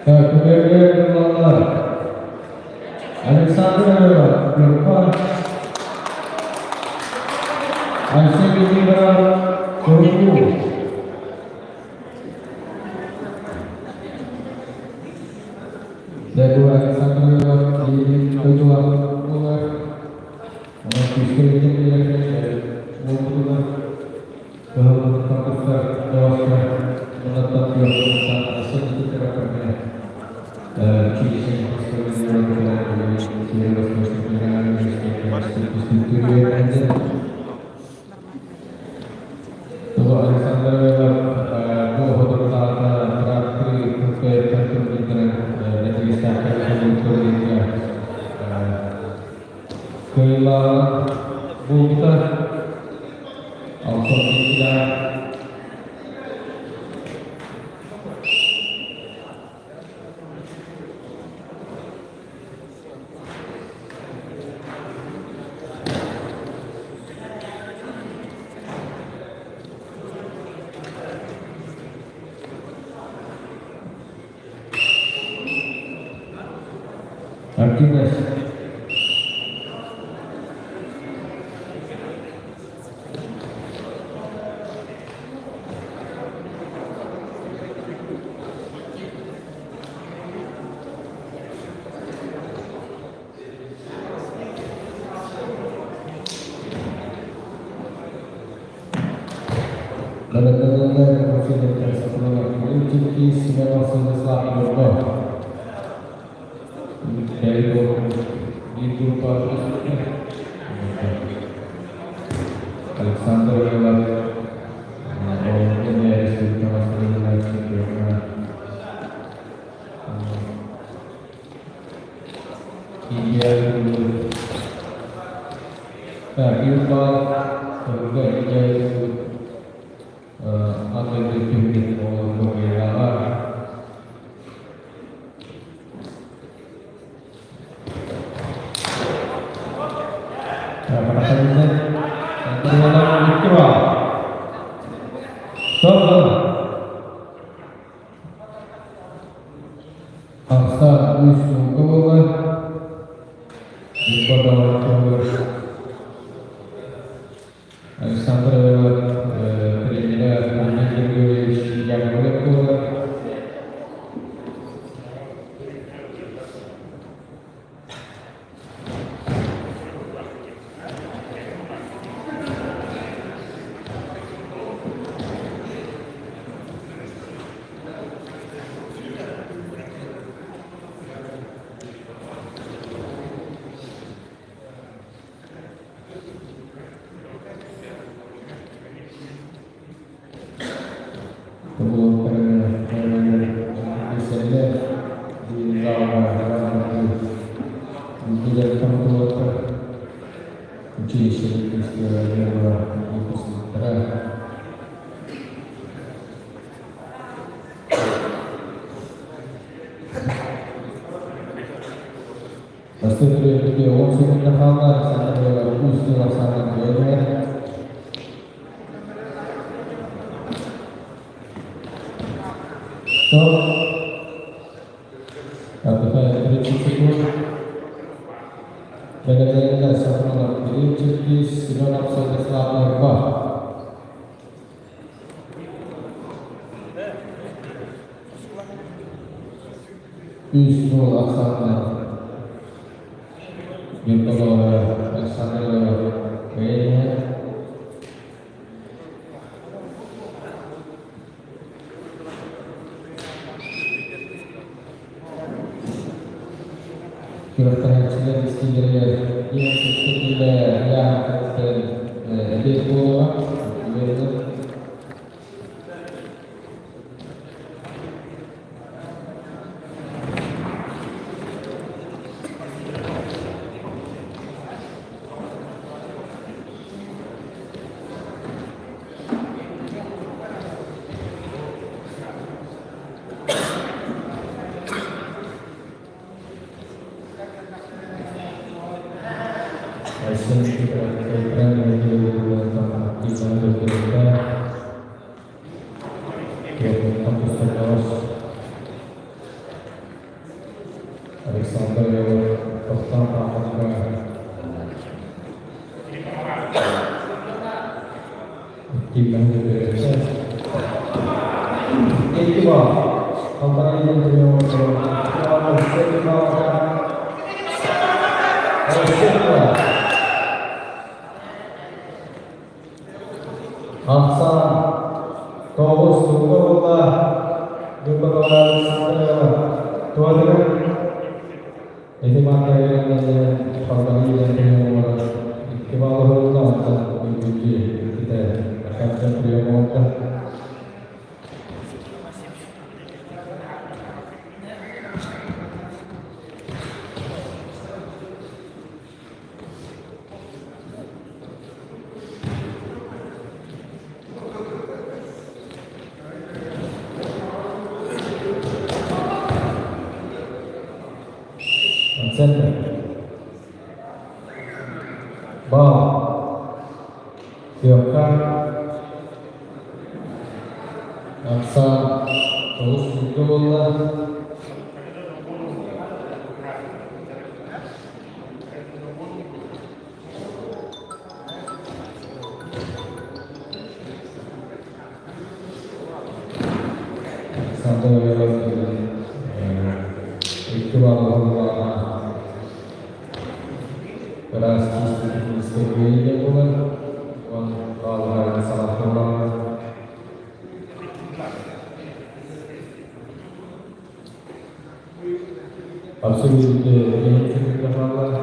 S3: Kemudian nomor Alexander Nurba Asyik Indra Guru dan dua Alexander di kedua nomor Fisik Mungkin Pakistan Dewasa menetap di Afghanistan asal diterapannya Cici Martinez. Lalu masih dari satu lagi Ciki Sinema Selesai Berdoa dari itu Alexander lewat ini dari sudut kawasan lagi dulu Ilva juga itu atlet itu mengelak pada saat ini terlalu dikira soal angsa Wisnu Kemulan pada waktu Alexander Pereira yang berikut pasti dia orang sini terhadap sangat usul sangat banyak. So, apakah ada cukup? Bagaimana sama dengan Ciki Sinema Selesai Berdoa? Wisnu Aksana Yuto Aksana kayaknya kira-kira sudah disediakan yang sepertinya yang depo Aksan Tobus Tukullah Dukalah Sandawa Tuhan ini materi yang pagi yang kebawah dan menuju kita akan berjumpa. Center ball siapkan Aksa terus bola Satu itu bahwa beras sebelumnya bukan kalau ada salah orang absolutely anything about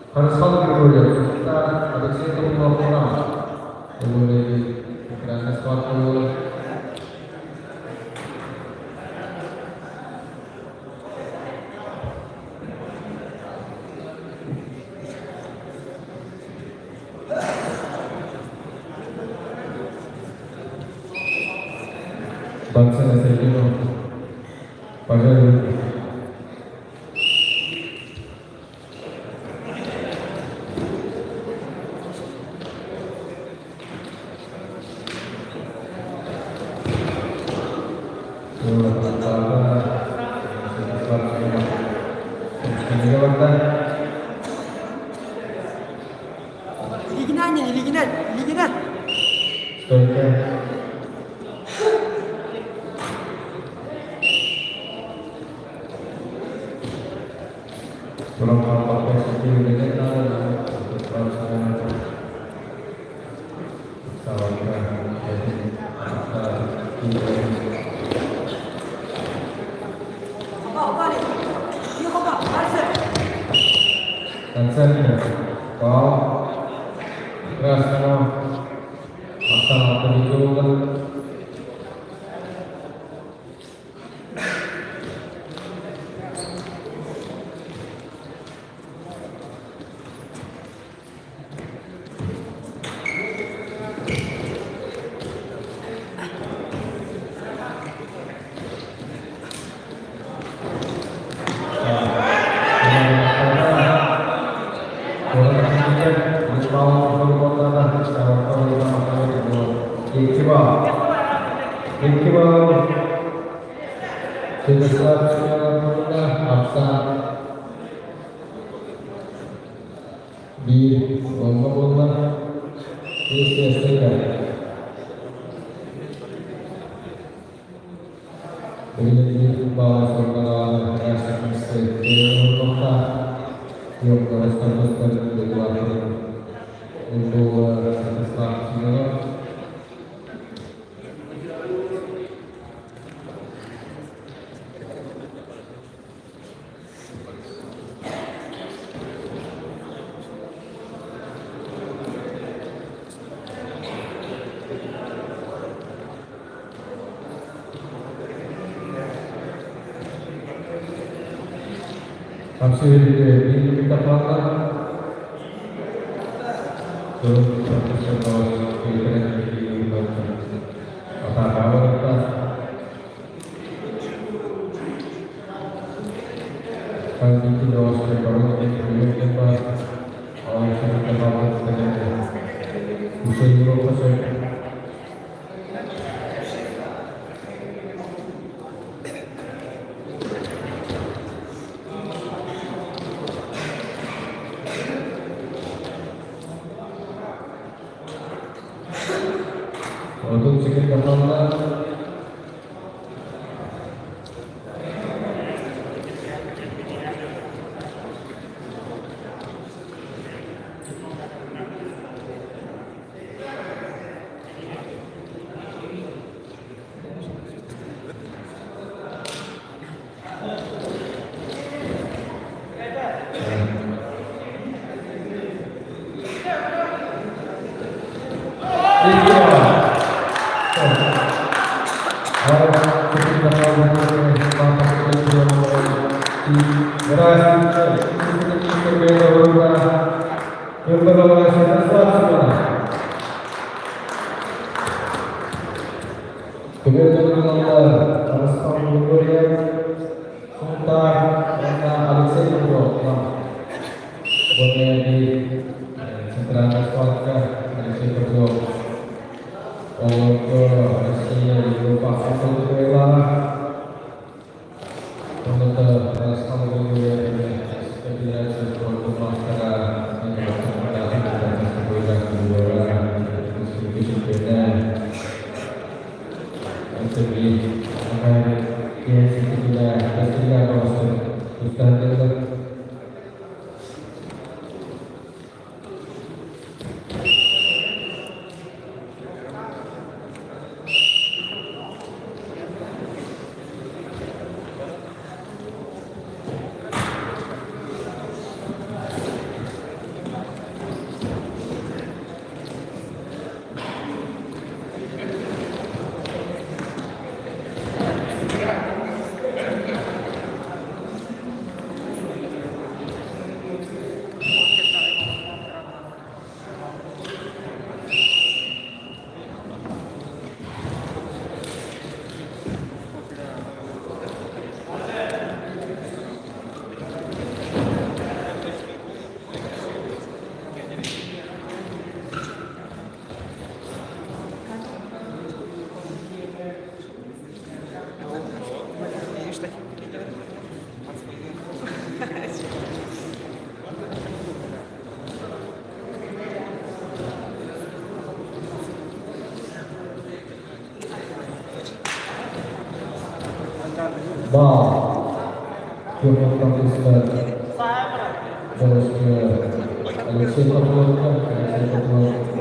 S3: Harus Gregorio, kita habis itu mau pulang. Kemudian di sesuatu bangsa Sergio Pagal
S7: Liginan.
S3: Kurang apa seperti ini kan Cancel kau keras kamu asal terjun di ngomong-ngomong ini bahwa saudara rasa mesti yang harus berbuat untuk satisfaksi hasil ini kita pelanggan belum bisa tahu kira-kira di apa kabar kita kan itu doa sekarang ini kita oleh kita bawa kita bisa juga pasal untuk sedikit pertolongan Ball. Pivot from this goes to Alexei Pavlov. Alexei Pavlov.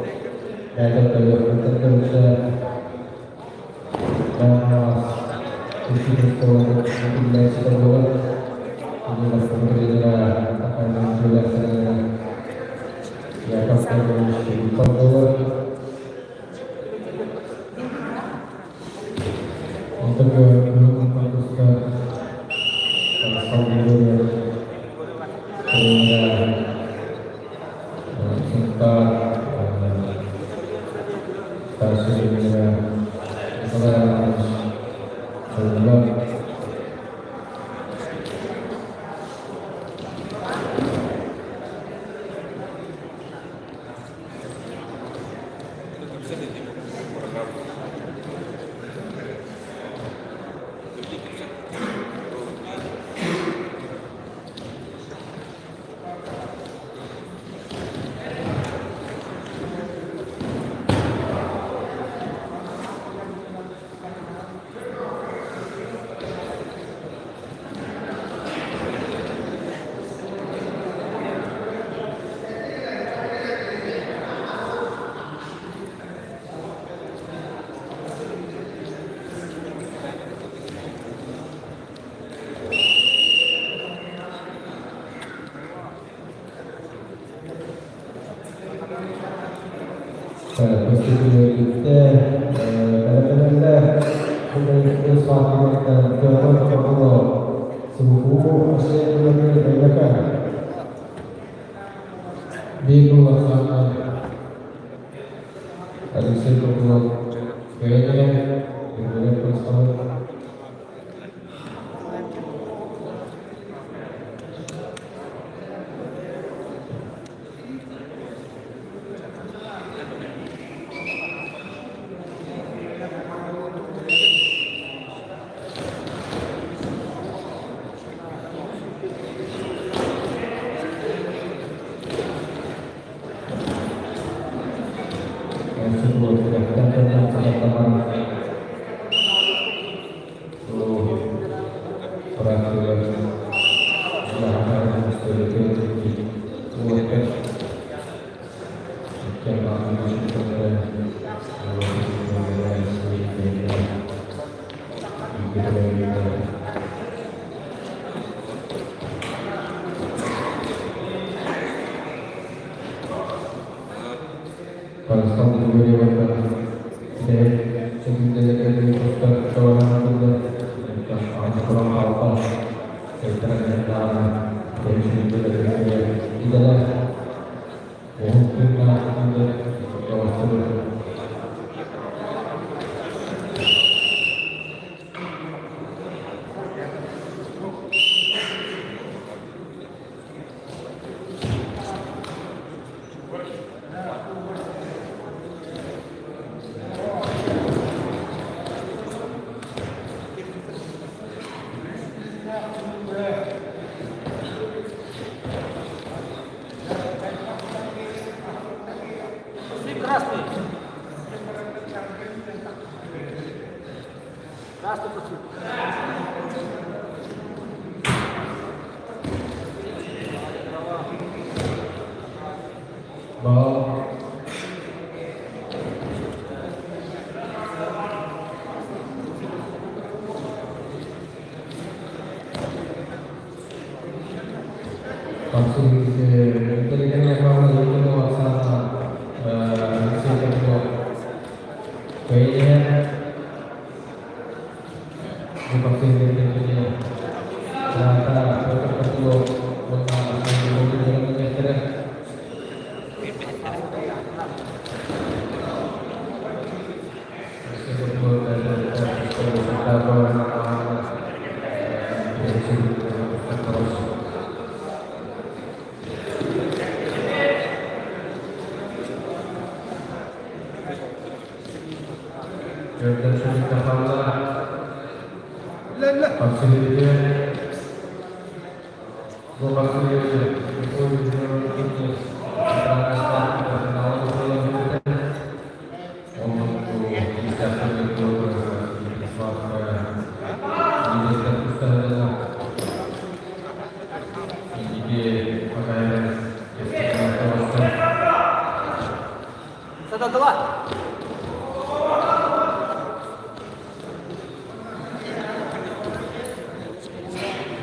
S3: Battle to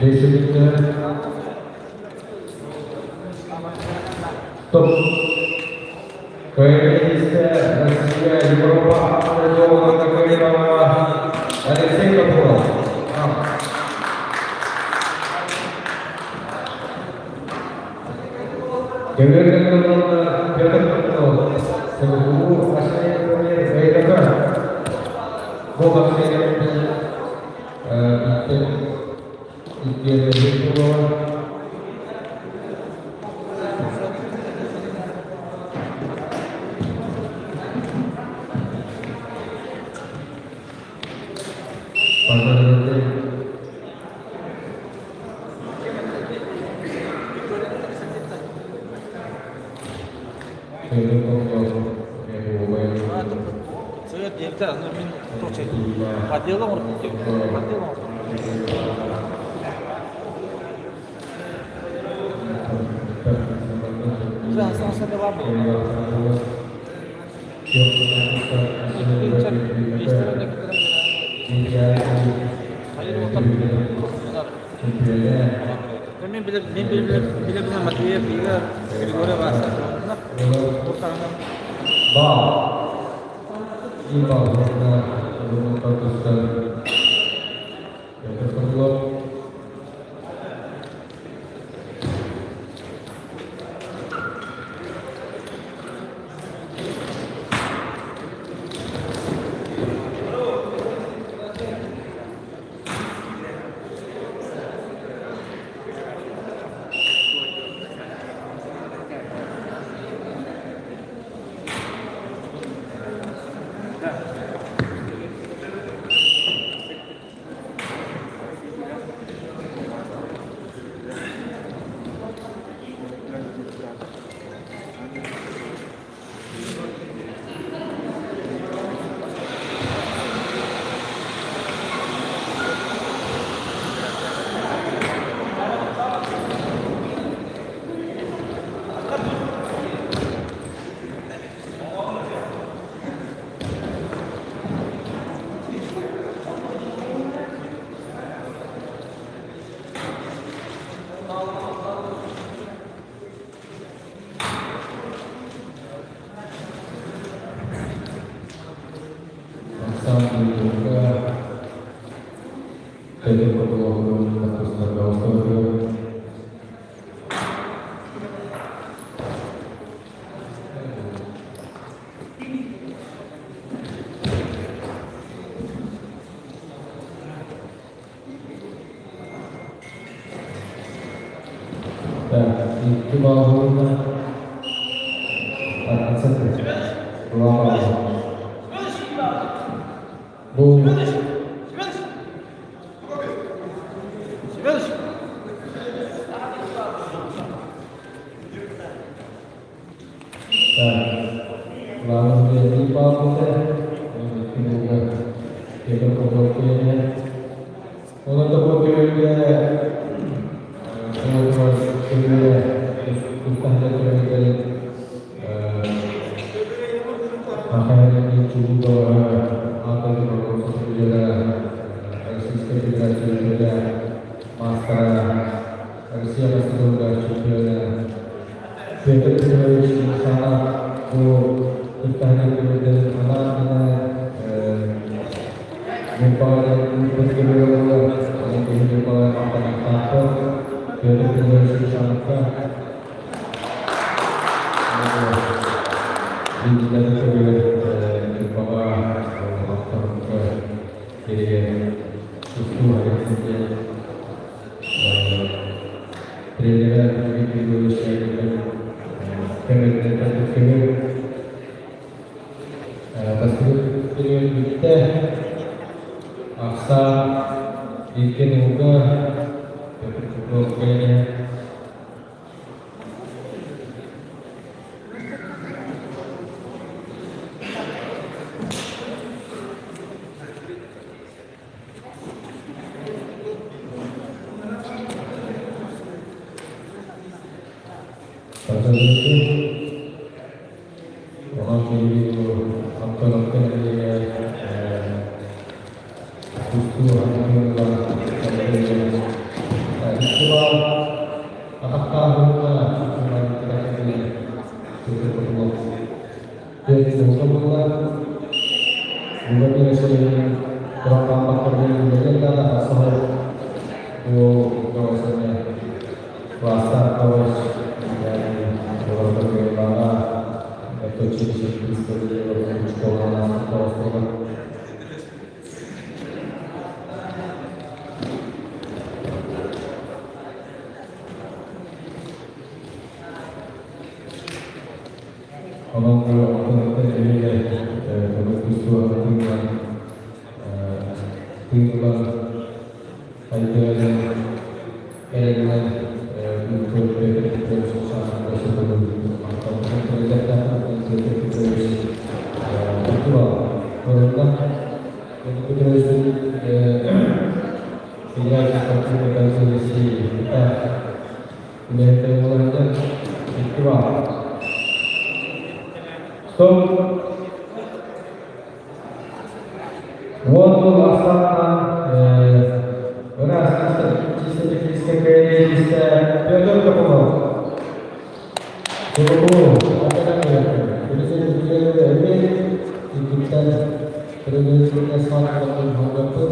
S3: Beşikte top. Kayıtlı Rusya, Avrupa, Asya olan kayıtlar dari Singapura. Kemudian Vietnam, seluruh Asia Tenggara, Bola
S7: Saya dia kita min tu cek. Padil lah orang tu. Padil lah. Sudah sama ada apa? Kami bila mati ya bila kita bahasa. Nak bukan
S3: Ini bahwa belum terputuskan yang kedua itu bahwa pasal itu orang pilih sih kurang tampak kerja kan asal itu bahwasanya klasta terus dari luar bagaimana itu ciri-ciri dari sekolah sekolah. Kalau ini kalau peristiwa tinggal ada elemen untuk proses tersebut atau terlihat itu karena terus tidak seperti kondisi kita melihat itu so, waktu laksanakan beras sistem Piotr Kapolov. Apa namanya? Jadi saya ini kita terus suatu menghadapi